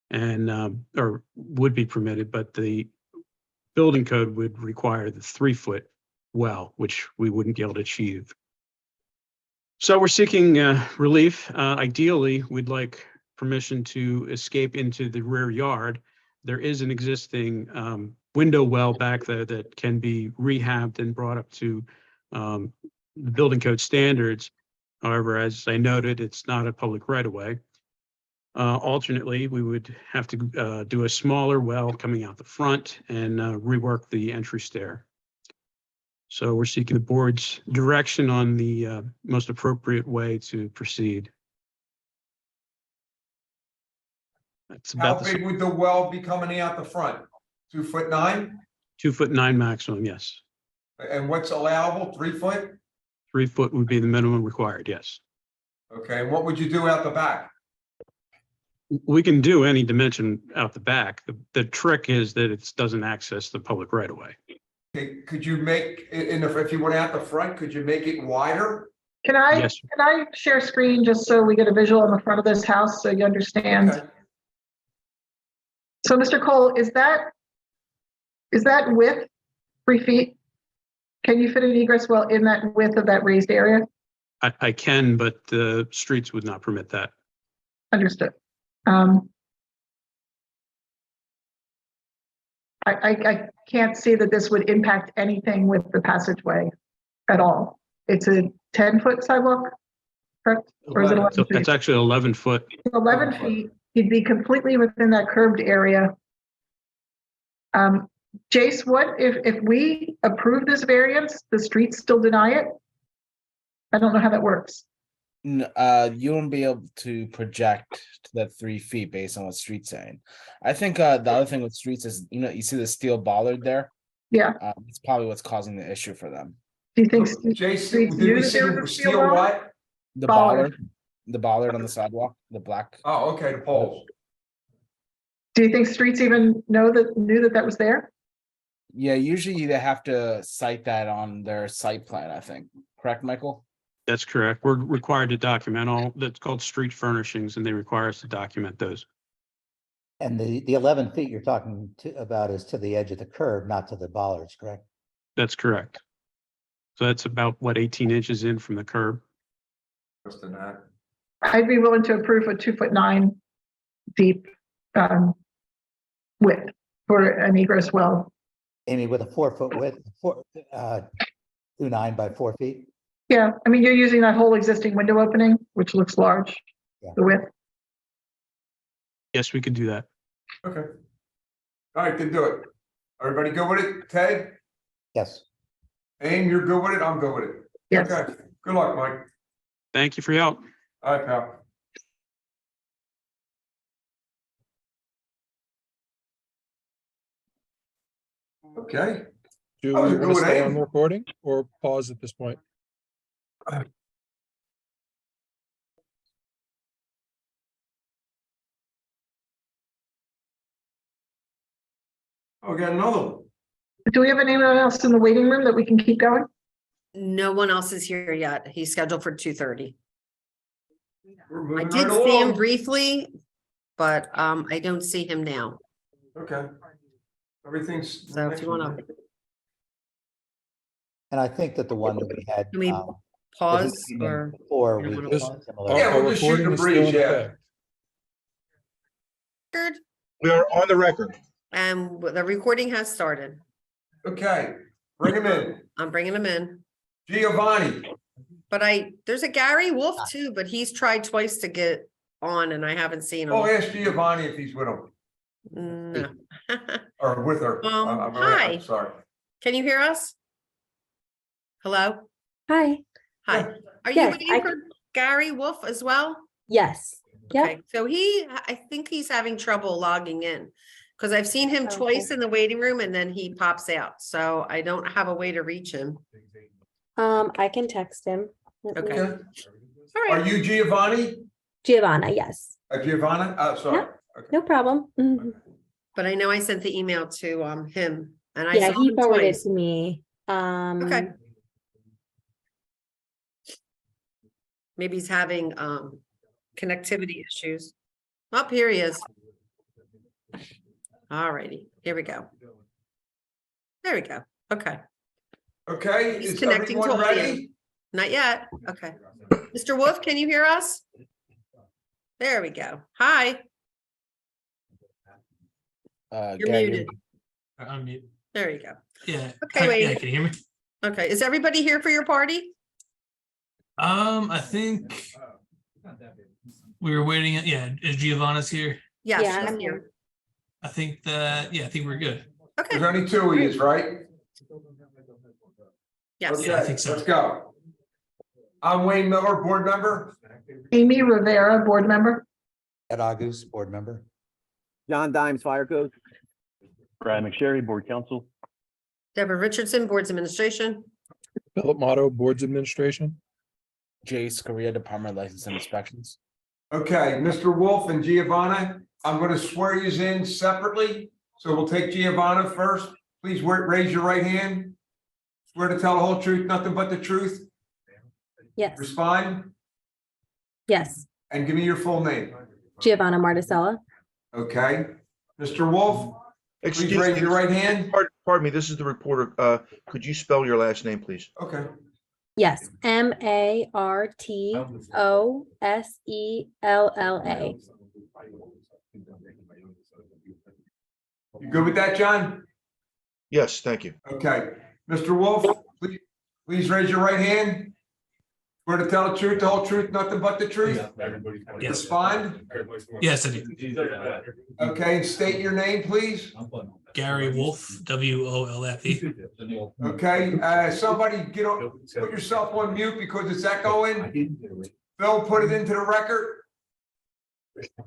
and or would be permitted, but the building code would require the 3-foot well, which we wouldn't be able to achieve. So we're seeking relief. Ideally, we'd like permission to escape into the rear yard. There is an existing window well back there that can be rehabbed and brought up to the building code standards. However, as I noted, it's not a public right of way. Alternately, we would have to do a smaller well coming out the front and rework the entry stair. So we're seeking the board's direction on the most appropriate way to proceed. That's How about big would the well be coming out the front? 2'9"? 2'9" maximum, yes. And what's allowable, 3 foot? 3 foot would be the minimum required, yes. Okay, and what would you do out the back? We can do any dimension out the back. The trick is that it doesn't access the public right of way. Okay, could you make, if you went out the front, could you make it wider? Can I, Yes. can I share screen just so we get a visual on the front of this house so you understand? Okay. So Mr. Cole, is that width 3 feet? Can you fit an egress well in that width of that raised area? I can, but the streets would not permit that. Understood. I can't see that this would impact anything with the passageway at all. It's a 10-foot sidewalk, correct? Or is it 11 So feet? that's actually 11 foot. 11 feet, you'd be completely within that curved area. Jace, what if we approve this variance, the streets still deny it? I don't know how that works. You won't be able to project to that 3 feet based on what Street's saying. I think the other thing with Streets is, you see the steel bollard there? Yeah. It's probably what's causing the issue for them. Do you think? Jason, did knew we that see there was the a steel steel what? The Bollard. bollard on the sidewalk, the black. Oh, okay, the poles. Do you think streets even knew that that was there? Yeah, usually they have to cite that on their site plan, I think. Correct, Michael? That's correct. We're required to document all that's called street furnishings, and they require us to document those. And the 11 feet you're talking about is to the edge of the curb, not to the bollards, correct? That's correct. So that's about, what, 18 inches in from the curb? Worse than that. I'd be willing to approve a 2'9" deep width for an egress well. Amy, with a 4-foot width, 2'9" by 4 feet? Yeah, I mean, you're using that whole existing window opening, which looks large, Yeah. the width. Yes, we could do that. Okay. All right, can do it. Everybody good with it? Ted? Yes. Aim, you're good with it? I'm good with it. Yes. Okay, good luck, Mike. Thank you for your help. All right, pal. Okay. Do I was we want good to with stay A. on the recording or pause at this point? we got another one. Do we have anyone else in the waiting room that we can keep going? No one else is here yet. He's scheduled for 2:30. We're I moving did right see him along. briefly, but I don't see him now. Okay. Everything's. So if you wanna And I think that the one that we had. Can we pause or? Or you we wanna did pause? similar. Yeah, Our we're just shooting recording the is still breeze, in yeah. effect. Record, We are on the record. and the recording has started. Okay, bring him in. I'm bringing him in. Giovanni, But there's a Gary Wolf too, but he's tried twice to get on and I haven't seen oh, him. ask Giovanni if he's with him No. or with her. I'm Hi. sorry. Can you hear us? Hello? Hi. Hi. Are you Yes, waiting for Gary Wolf as well? Yes. Yep. Okay, so I think he's having trouble logging in. Because I've seen him Okay. twice in the waiting room and then he pops out. So I don't have a way to reach him. I can text him. Okay. Okay. All Are right. you Giovanni? Giovanna, yes. Giovanna? Sorry. Okay. No problem. Mhm. But I know I sent the email to him and I Yeah, saw he him forwarded twice. to me. Okay. Maybe he's having connectivity issues. Up here he is. All righty, here we go. There we go. Okay. Okay, He's is connecting to everyone audio. ready? Not yet. Okay. Mr. Wolf, can you hear us? There we go. Hi, you're Gary, muted. I'm mute. There you go. Yeah. Okay, Hi, wait. yeah, can you hear me? Okay, is everybody here for your party? I think we were waiting. Yeah, is Giovanna's here? Yes, Yeah, she's I'm here. I think that. Yeah, I think we're good. Okay, There's only two of you, right? yes. Yeah, I Okay, think so. let's go. I'm Wayne Miller, board member. Amy Rivera, board member. Ed August, board member. John Dimes, Fire Code. Brian McSherry, Board Counsel. Deborah Richardson, Boards Administration. Philip Motto, Boards Administration. Jace Korea, Department of License and Inspections. Okay, Mr. Wolf and Giovanna, I'm gonna swear you in separately. So we'll take Giovanna first. Please raise your right hand. Swear to tell the whole truth, nothing but the truth. Yes. Respond Yes. and give me your full name. Giovanna Marticella. Okay, Mr. Wolf, please Excuse raise me, your right hand. pardon me, this is the reporter. Could you spell your last name, please? Okay, Yes. MARTOSELLA. you good with that, John? Yes, thank you. Okay, Mr. Wolf, please raise your right hand. Swear to tell the truth, the whole truth, nothing but the truth. Yes. Respond. Yes, I do. Okay, and state your name, please. Gary Wolf, WOLFE. Okay, somebody put yourself on mute because it's echoing. Phil, put it into the record.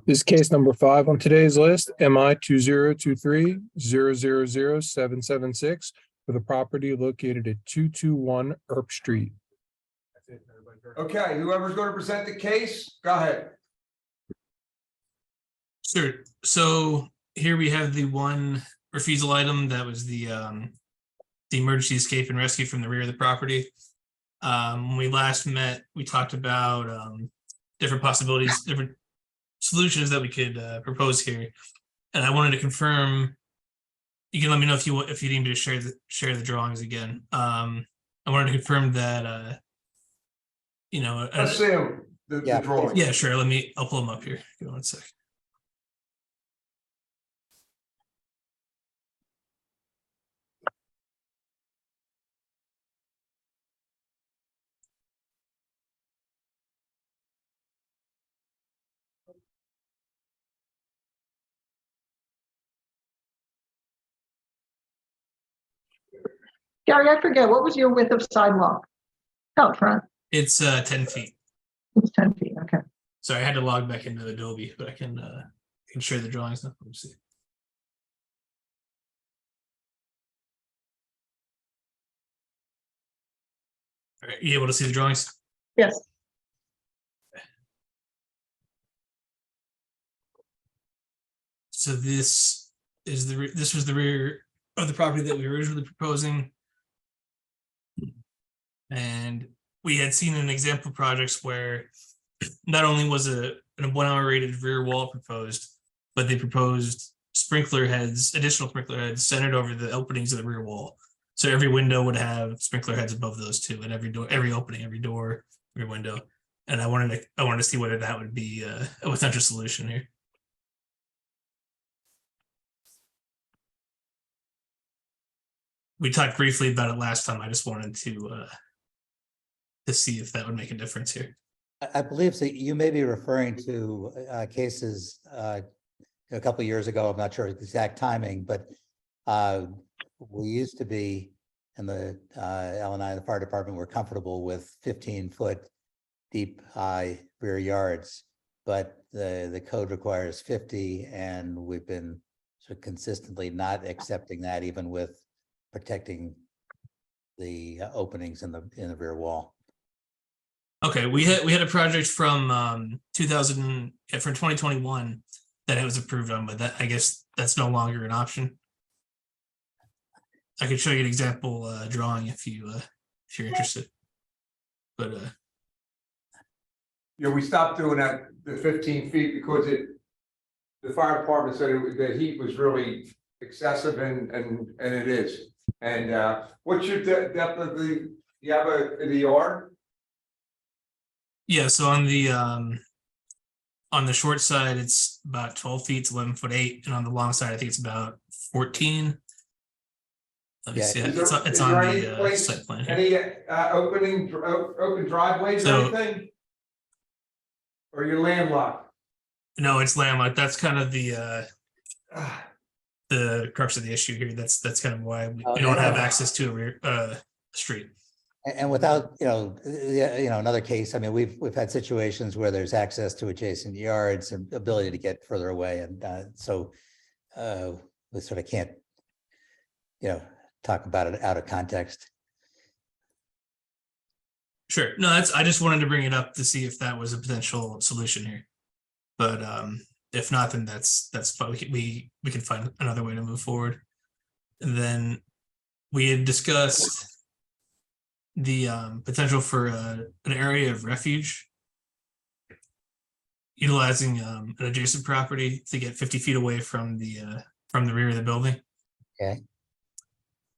This is case number 5 on today's list, MI 2023-000-776 for the property located at 221 Earp Street. Okay, whoever's going to present the case, go ahead. Sure. So here we have the one refusal item that was the emergency escape and rescue from the rear of the property. When we last met, we talked about different possibilities, different solutions that we could propose here. And I wanted to confirm, you can let me know if you need me to share the drawings again. I wanted to confirm that Let's see them, the drawing. yeah, sure. I'll pull them up here. Give me 1 sec. Gary, I forget, what was your width of sidewalk? Out front, It's 10 feet. it's 10 feet, okay. Sorry, I had to log back into Adobe, but I can share the drawings now. Let me see. All right, you able to see the drawings? Yes. So this was the rear of the property that we were originally proposing. And we had seen an example projects where not only was a 1 hour rated rear wall proposed, but they proposed sprinkler heads, additional sprinkler heads centered over the openings of the rear wall. So every window would have sprinkler heads above those two, and every door, every opening, every door, every window. And I wanted to see whether that would be a potential solution here. We talked briefly about it last time. I just wanted to see if that would make a difference here. I believe that you may be referring to cases a couple of years ago. I'm not sure the exact timing, but we used to be, and the L&I, the fire department, were comfortable with 15-foot deep rear yards, but the code requires 50, and we've been sort of consistently not accepting that, even with protecting the openings in the rear wall. Okay, we had a project from 2021 that it was approved on, but that, I guess that's no longer an option. I could show you an example drawing if you're interested. But Yeah, we stopped doing that, the 15 feet, because the fire department said the heat was really excessive, and it is. And what's your depth of you have the yard? yeah, so on the short side, it's about 12 feet, it's 11'8", and on the long side, I think it's about 14. Let me Yeah. see. Is It's there- on is there any the place- site plan here. Any open driveways So- or anything? Or you're landlocked? No, it's landlocked. That's kind of the crux of the issue here. That's kind of why we don't have access to a rear street. And without, another case, I mean, we've had situations where there's access to adjacent yards and ability to get further away. And so we sort of can't, talk about it out of context. Sure. No, I just wanted to bring it up to see if that was a potential solution here. But if not, then that's fine. We can find another way to move forward. And then we had discussed the potential for an area of refuge, utilizing an adjacent property to get 50 feet away from the rear of the building. Okay.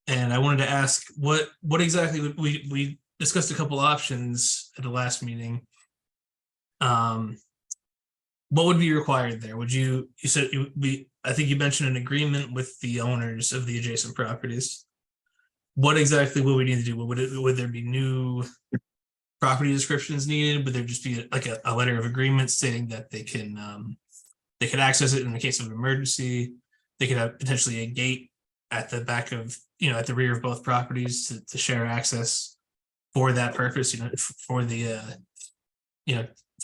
And I wanted to ask what exactly we discussed a couple options at the last meeting. What would be required there? You said I think you mentioned an agreement with the owners of the adjacent properties. What exactly would we need to do? Would there be new property descriptions needed? Would there just be like a letter of agreement stating that they could access it in the case of an emergency? They could have potentially a gate at the back of, at the rear of both properties to share access for that purpose, for the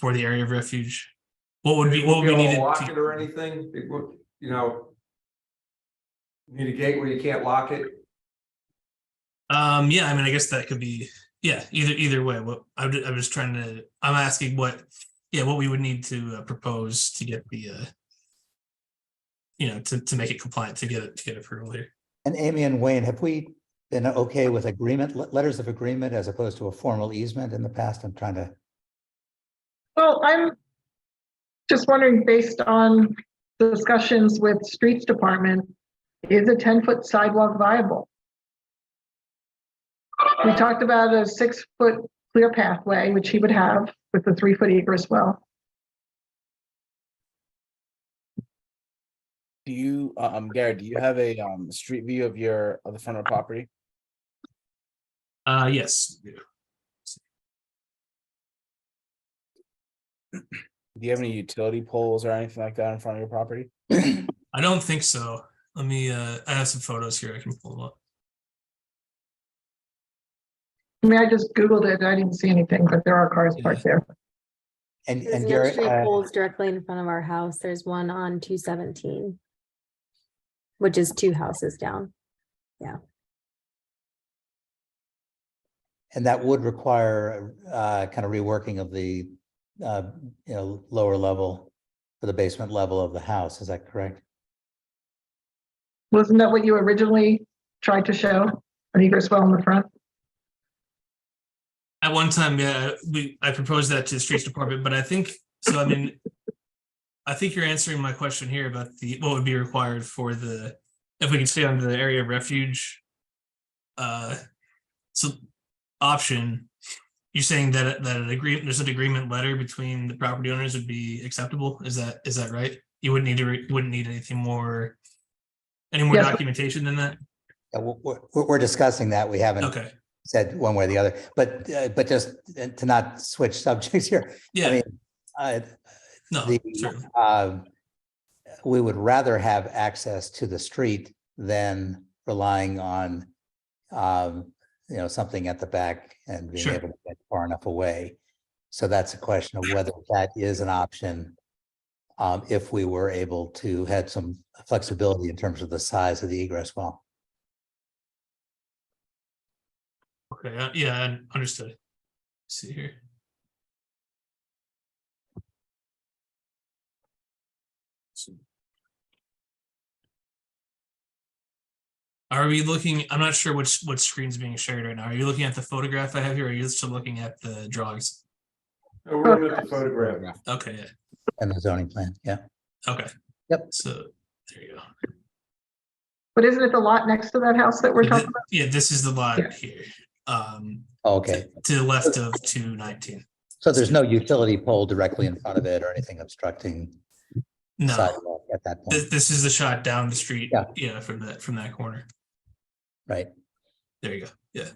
area of refuge. What would be needed? Lock it or anything? It would, need a gate where you can't lock it? Yeah, I mean, I guess that could be, either way. I'm asking what we would need to propose to get the to make it compliant, to get approval here. And Amy and Wayne, have we been okay with letters of agreement as opposed to a formal easement in the past? I'm trying to. Well, I'm just wondering, based on discussions with streets department, is a 10-foot sidewalk viable? We talked about a 6-foot clear pathway, which he would have with the 3-foot egress well. Do you, Garrett, do you have a street view of the front of the property? Yes. Do you have any utility poles or anything like that in front of your property? I don't think so. Let me, I have some photos here. I can pull them up. I mean, I just Googled it. I didn't see anything, but there are cars parked there. And There's no Garrett, street poles directly in front of our house. There's one on 217, which is 2 houses down. Yeah. and that would require kind of reworking of the lower level for the basement level of the house. Is that correct? Wasn't that what you originally tried to show? An egress well in the front? At one time, yeah, I proposed that to the streets department, but I think, so I mean, I think you're answering my question here about what would be required for if we can stay on the area of refuge. So option, you're saying that there's an agreement letter between the property owners would be acceptable? Is that right? You wouldn't need anything more, any more Yes. documentation than that? Yeah, we're discussing that. We haven't Okay, said one way or the other, but just to not switch subjects here. yeah. I mean, No, the, certainly. we would rather have access to the street than relying on, something at the back and being Sure. able to get far enough away. So that's a question of whether that is an option. If we were able to have some flexibility in terms of the size of the egress well. Okay, yeah, understood. Let's see here. Are we looking, I'm not sure what screen's being shared right now. Are you looking at the photograph I have here, or are you still looking at the drawings? We're looking at the photograph. Okay, yeah, And the zoning plan, yeah. okay. Yep. So, there you go. But isn't it the lot next to that house that we're talking about? Yeah, this is the lot Yeah. here. Okay, To the left of 219. so there's no utility pole directly in front of it or anything obstructing No, sidewalk at that point, this is the shot down the street. Yeah. Yeah, from that corner. right? There you go. Yeah.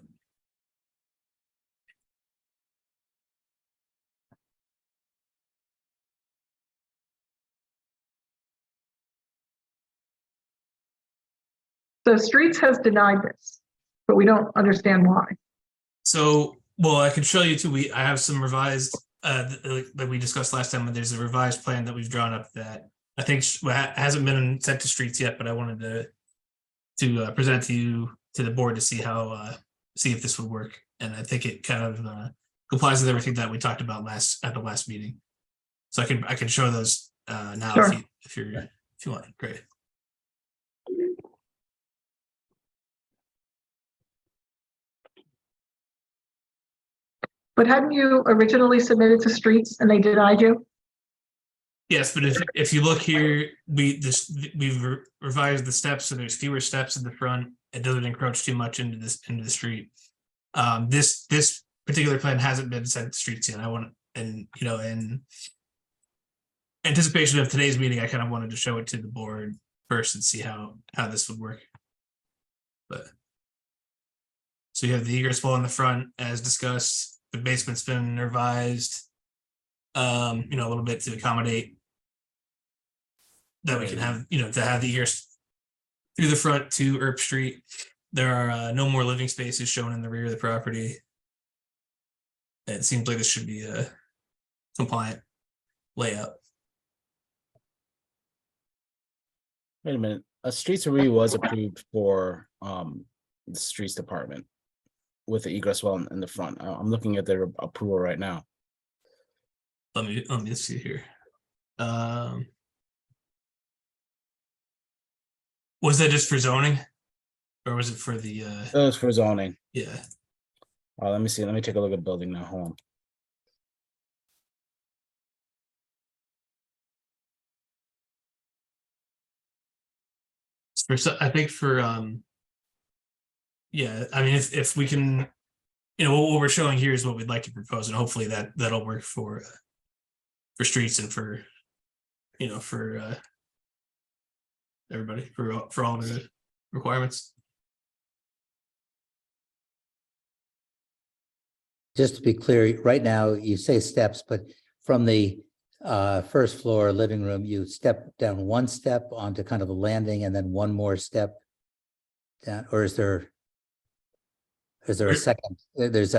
So Streets has denied this, but we don't understand why. So, well, I can show you too. I have some revised, that we discussed last time, but there's a revised plan that we've drawn up that I think hasn't been sent to Streets yet, but I wanted to present to you, to the board, to see see if this would work. And I think it kind of complies with everything that we talked about at the last meeting. So I can show those now Sure. if you want. Great. But hadn't you originally submitted to Streets and they denied you? Yes, but if you look here, we've revised the steps, so there's fewer steps in the front. It doesn't encroach too much into the street. This particular plan hasn't been sent to Streets yet. In anticipation of today's meeting, I kind of wanted to show it to the board first and see how this would work. But so you have the egress wall in the front as discussed. The basement's been revised, a little bit to accommodate that we can have, to have the egress through the front to Earp Street. There are no more living spaces shown in the rear of the property. It seems like this should be a compliant layout. Wait a minute, a streets review was approved for the streets department with the egress well in the front. I'm looking at their approval right now. Let me see here. Was that just for zoning? Or was it for the It was for zoning. yeah. Let me see. Let me take a look at building now. Hold on. I think for yeah, I mean, if we can, what we're showing here is what we'd like to propose, and hopefully that'll work for Streets and for for everybody, for all of the requirements. Just to be clear, right now you say steps, but from the first floor living room, you step down one step onto kind of a landing and then one more step down, or is there a second? There's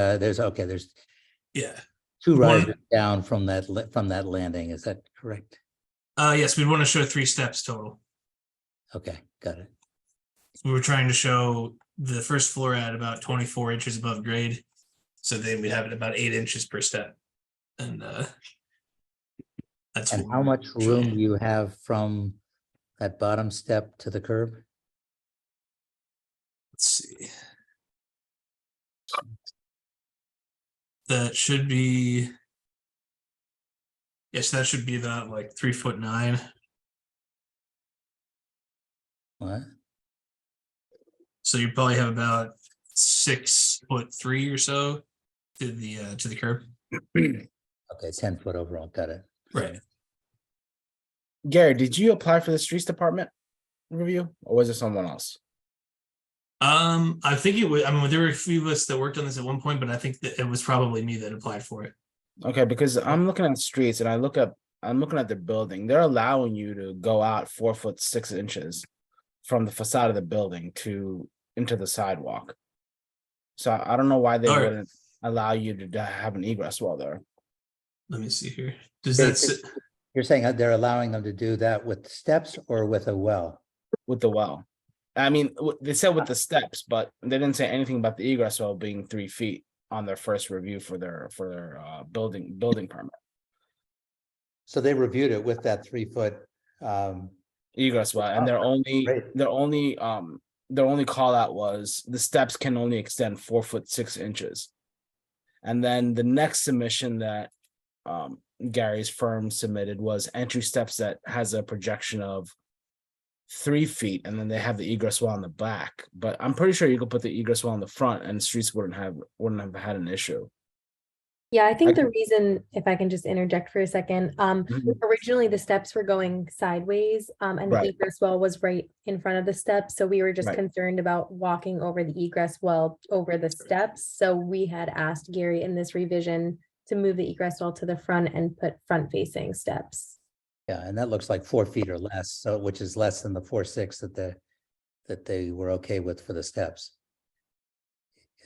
Yeah. two risers down from that landing. Is that correct? Yes, we'd want to show 3 steps total. Okay, got it. We were trying to show the first floor at about 24 inches above grade. So then we'd have it about 8 inches per step. And that's And how much room do you have from that bottom step to the curb? Let's see. That should be. Yes, that should be about like 3'9". What? So you probably have about 6'3" or so to the curb. Okay, 10 foot overall, got it. Right. Gary, did you apply for the streets department review or was it someone else? I think it was. I mean, there were a few of us that worked on this at one point, but I think that it was probably me that applied for it. Okay, because I'm looking at streets and I'm looking at the building. They're allowing you to go out 4'6" from the facade of the building into the sidewalk. So I don't know why they All right. wouldn't allow you to have an egress well there. Let me see here. Does that sit? You're saying that they're allowing them to do that with steps or with a well? With the well. I mean, they said with the steps, but they didn't say anything about the egress well being 3 feet on their first review for their building permit. So they reviewed it with that 3 foot. Egress well, and their only call out was the steps can only extend 4'6". And then the next submission that Gary's firm submitted was entry steps that has a projection of 3 feet, and then they have the egress well on the back. But I'm pretty sure you could put the egress well on the front, and streets wouldn't have had an issue. Yeah, I think the reason, if I can just interject for a second, Mhm. originally the steps were going sideways, and the Right. egress well was right in front of the steps. So we were just Right. concerned about walking over the egress well over the steps. So we had asked Gary in this revision to move the egress well to the front and put front facing steps. Yeah, and that looks like 4 feet or less, so which is less than the 4'6" that they were okay with for the steps.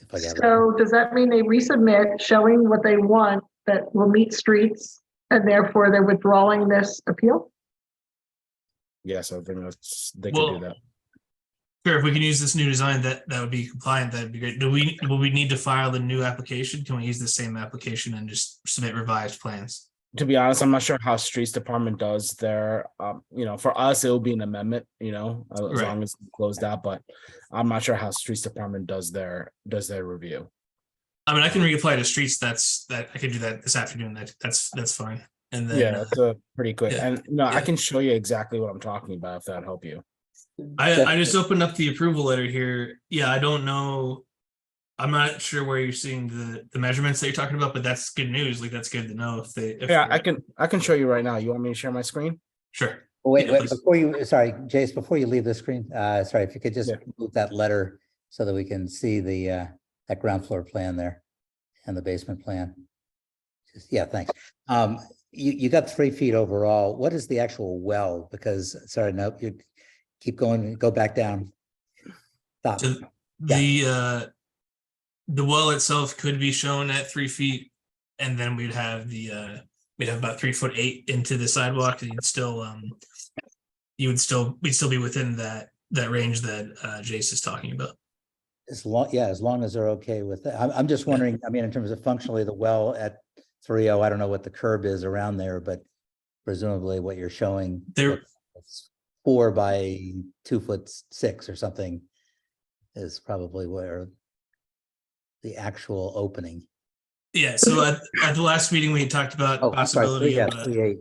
If I got it. So does that mean they resubmit showing what they want that will meet streets and therefore they're withdrawing this appeal? Yes, I think they could Well, do that. Sure, if we can use this new design, that would be compliant. That'd be great. Will we need to file the new application? Can we use the same application and just submit revised plans? To be honest, I'm not sure how streets department does their, for us, it will be an amendment, as Right. long as it's closed out, but I'm not sure how streets department does their review. I mean, I can reapply to streets. I could do that this afternoon. That's fine. And then Yeah, it's a pretty quick, yeah, and I yeah. can show you exactly what I'm talking about if that help you. I just opened up the approval letter here. Yeah, I don't know. I'm not sure where you're seeing the measurements that you're talking about, but that's good news. Like that's good to know if Yeah, they're- I can show you right now. You want me to share my screen? Sure. Wait, Yeah, wait, please. before you, sorry, Jace, before you leave the screen, sorry, if you could just Yeah. move that letter so that we can see the, that ground floor plan there and the basement plan. Yeah, thanks. You got 3 feet overall. What is the actual well? Because, sorry, no, you keep going, go back down. Stop. So the well itself could be shown at 3 feet, and then we'd have about 3'8" into the sidewalk, and we'd still be within that range that Jace is talking about. As long as they're okay with that. I'm just wondering, I mean, in terms of functionally, the well at 3.0, I don't know what the curb is around there, but presumably what you're showing. There- it's 4 by 2'6" or something is probably where the actual opening. Yeah. So at the last meeting, we had talked about Oh, I'm sorry, possibility of 3.8,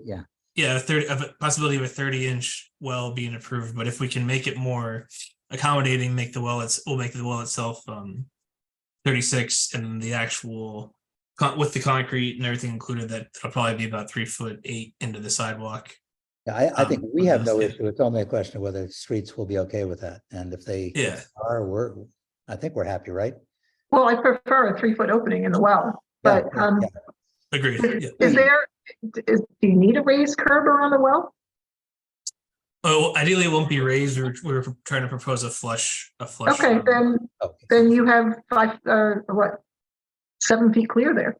yeah. a possibility of a 30-inch well being approved. But if we can make it more accommodating, we'll make the well itself 36, and the actual with the concrete and everything included, that'll probably be about 3'8" into the sidewalk. Yeah, I think we have no yeah. issue. It's only a question of whether streets will be okay with that. And if they Yeah. are, I think we're happy, right? Well, I prefer a 3 foot opening in the well, Yeah, but, yeah, yeah. Agreed. Yeah. do you need a raised curb around the well? Oh, ideally it won't be raised. We're trying to propose a flush. Okay, then you have 7 feet clear there.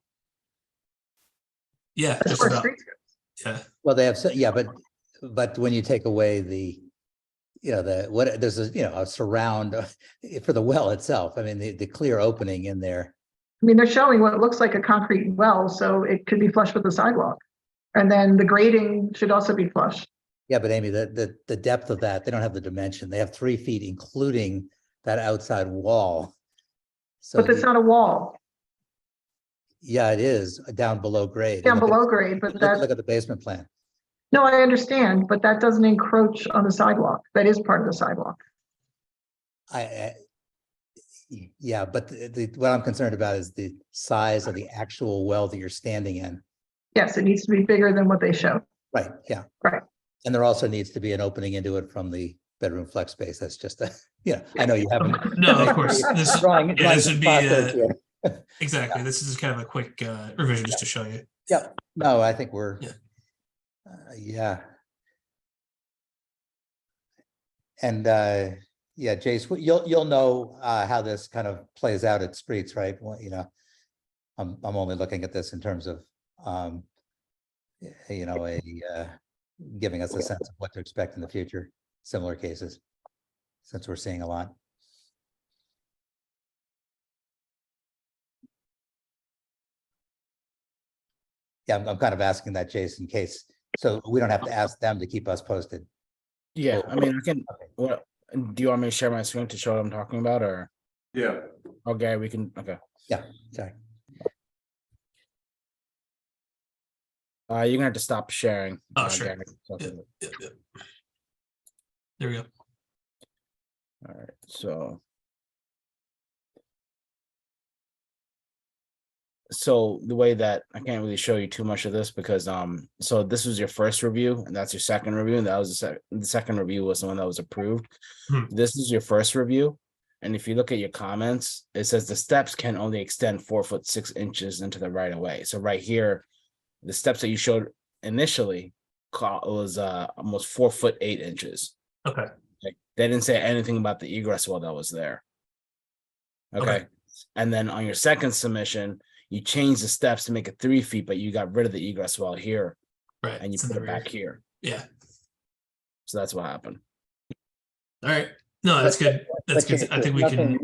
Yeah, That's just where about. streets go. Yeah. Well, they have, yeah, but when you take away the, there's a surround for the well itself. I mean, the clear opening in there. I mean, they're showing what looks like a concrete well, so it could be flush with the sidewalk. And then the grading should also be flush. Yeah, but Amy, the depth of that, they don't have the dimension. They have 3 feet, including that outside wall. So, But it's not a wall yeah, it is down below grade. down In the below ba- grade, but Look that, at the basement plan. no, I understand, but that doesn't encroach on the sidewalk. That is part of the sidewalk. Yeah, but what I'm concerned about is the size of the actual well that you're standing in. Yes, it needs to be bigger than what they show. Right, yeah. Right. And there also needs to be an opening into it from the bedroom flex space. That's just a, I know you haven't. No, of course, this, Drawing- yeah, drawing this some would be, process here. exactly, this is kind of a quick, revision just to show you. Yeah, no, I think we're, Yeah. Yeah. And, yeah, Jace, you'll know, how this kind of plays out at streets, right? Well, I'm only looking at this in terms of, giving us a sense of what to expect in the future, similar cases, since we're seeing a lot. Yeah, I'm kind of asking that, Jason, in case, so we don't have to ask them to keep us posted. Yeah, I mean, I can, Okay. what, do you want me to share my screen to show what I'm talking about, or, Yeah. okay, we can, okay. Yeah, sorry. You're gonna have to stop sharing. Oh, sure. Gary. Yep. There we go. All right, so. So the way that I can't really show you too much of this because so this was your first review and that's your second review, and that was the second review was the one that was approved. This is your first review, and if you look at your comments, it says the steps can only extend 4 foot 6 inches into the right of way. So right here, the steps that you showed initially was almost 4 foot 8 inches. Okay. Like, they didn't say anything about the egress well that was there. Okay. And then on your second submission, you changed the steps to make it 3 feet, but you got rid of the egress well here. Right. And you it's in put the it rear. back here. Yeah. So that's what happened. All right. No, that's good. That's But good. I think we can. work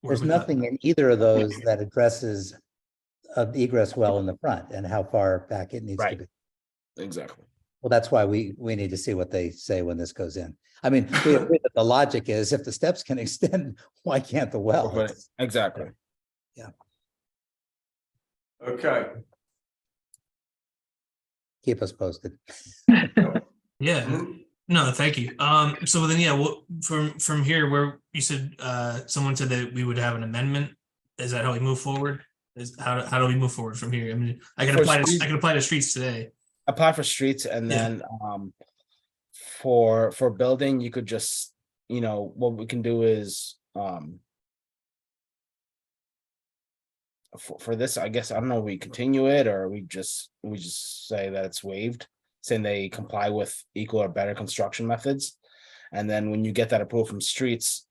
There's with that. nothing in either of those that addresses the egress well in the front and how far back it needs to Right. be. Exactly. Well, that's why we need to see what they say when this goes in. I mean, we agree that the logic is if the steps can extend, why can't the well? Exactly. Okay. Keep us posted. Yeah. No, thank you. So then, yeah, well, from here, where you said, someone said that we would have an amendment. Is that how we move forward? How do we move forward from here? I mean, I can apply to streets today. Apply for streets, and Yeah. then for building, you could just, what we can do is for this, I guess, I don't know, we continue it or we just say that it's waived, saying they comply with equal or better construction methods. And then when you get that approval from streets,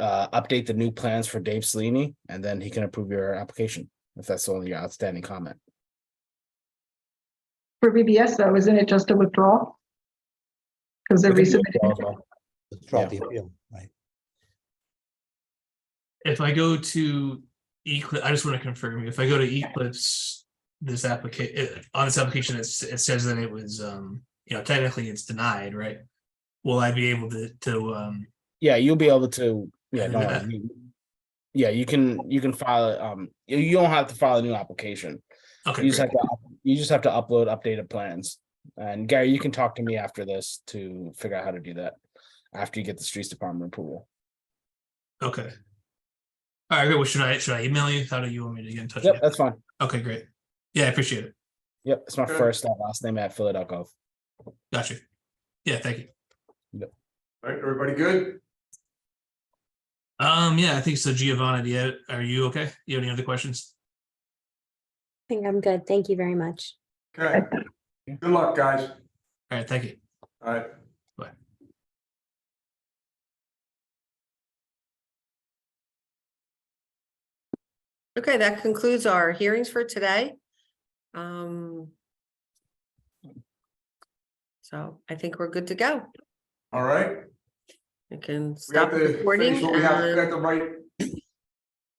update the new plans for Dave Selini, and then he can approve your application, if that's the only outstanding comment. For VBS though, isn't it just a withdrawal? Because they're It could be resubmitting. withdrawal as well. Withdraw Yeah. the appeal, right? If I go to Eclipse, I just want to confirm, if I go to Eclipse, this application, on this application, it says that it was, technically it's denied, right? Will I be able to Yeah, you'll be able to, do that? you can file it, you don't have to file a new application. Okay, You just great. have to upload updated plans. And Gary, you can talk to me after this to figure out how to do that, after you get the streets department approval. Okay. All right, great. Well, should I email you? How do you want me to get in touch? Yep, with you? that's fine. Okay, great. Yeah, I appreciate it. Yep, it's my Good. first last name at philly.gov. Got you. Yeah, thank you. All right, everybody good? Yeah, I think so. Giovanna, are you okay? You have any other questions? I think I'm good. Thank you very much. Okay. Good luck, guys. All right, thank you. All right. Bye. Okay, that concludes our hearings for today. So I think we're good to go. All right. We can We stop got the to recording. finish what we have, we got and- to write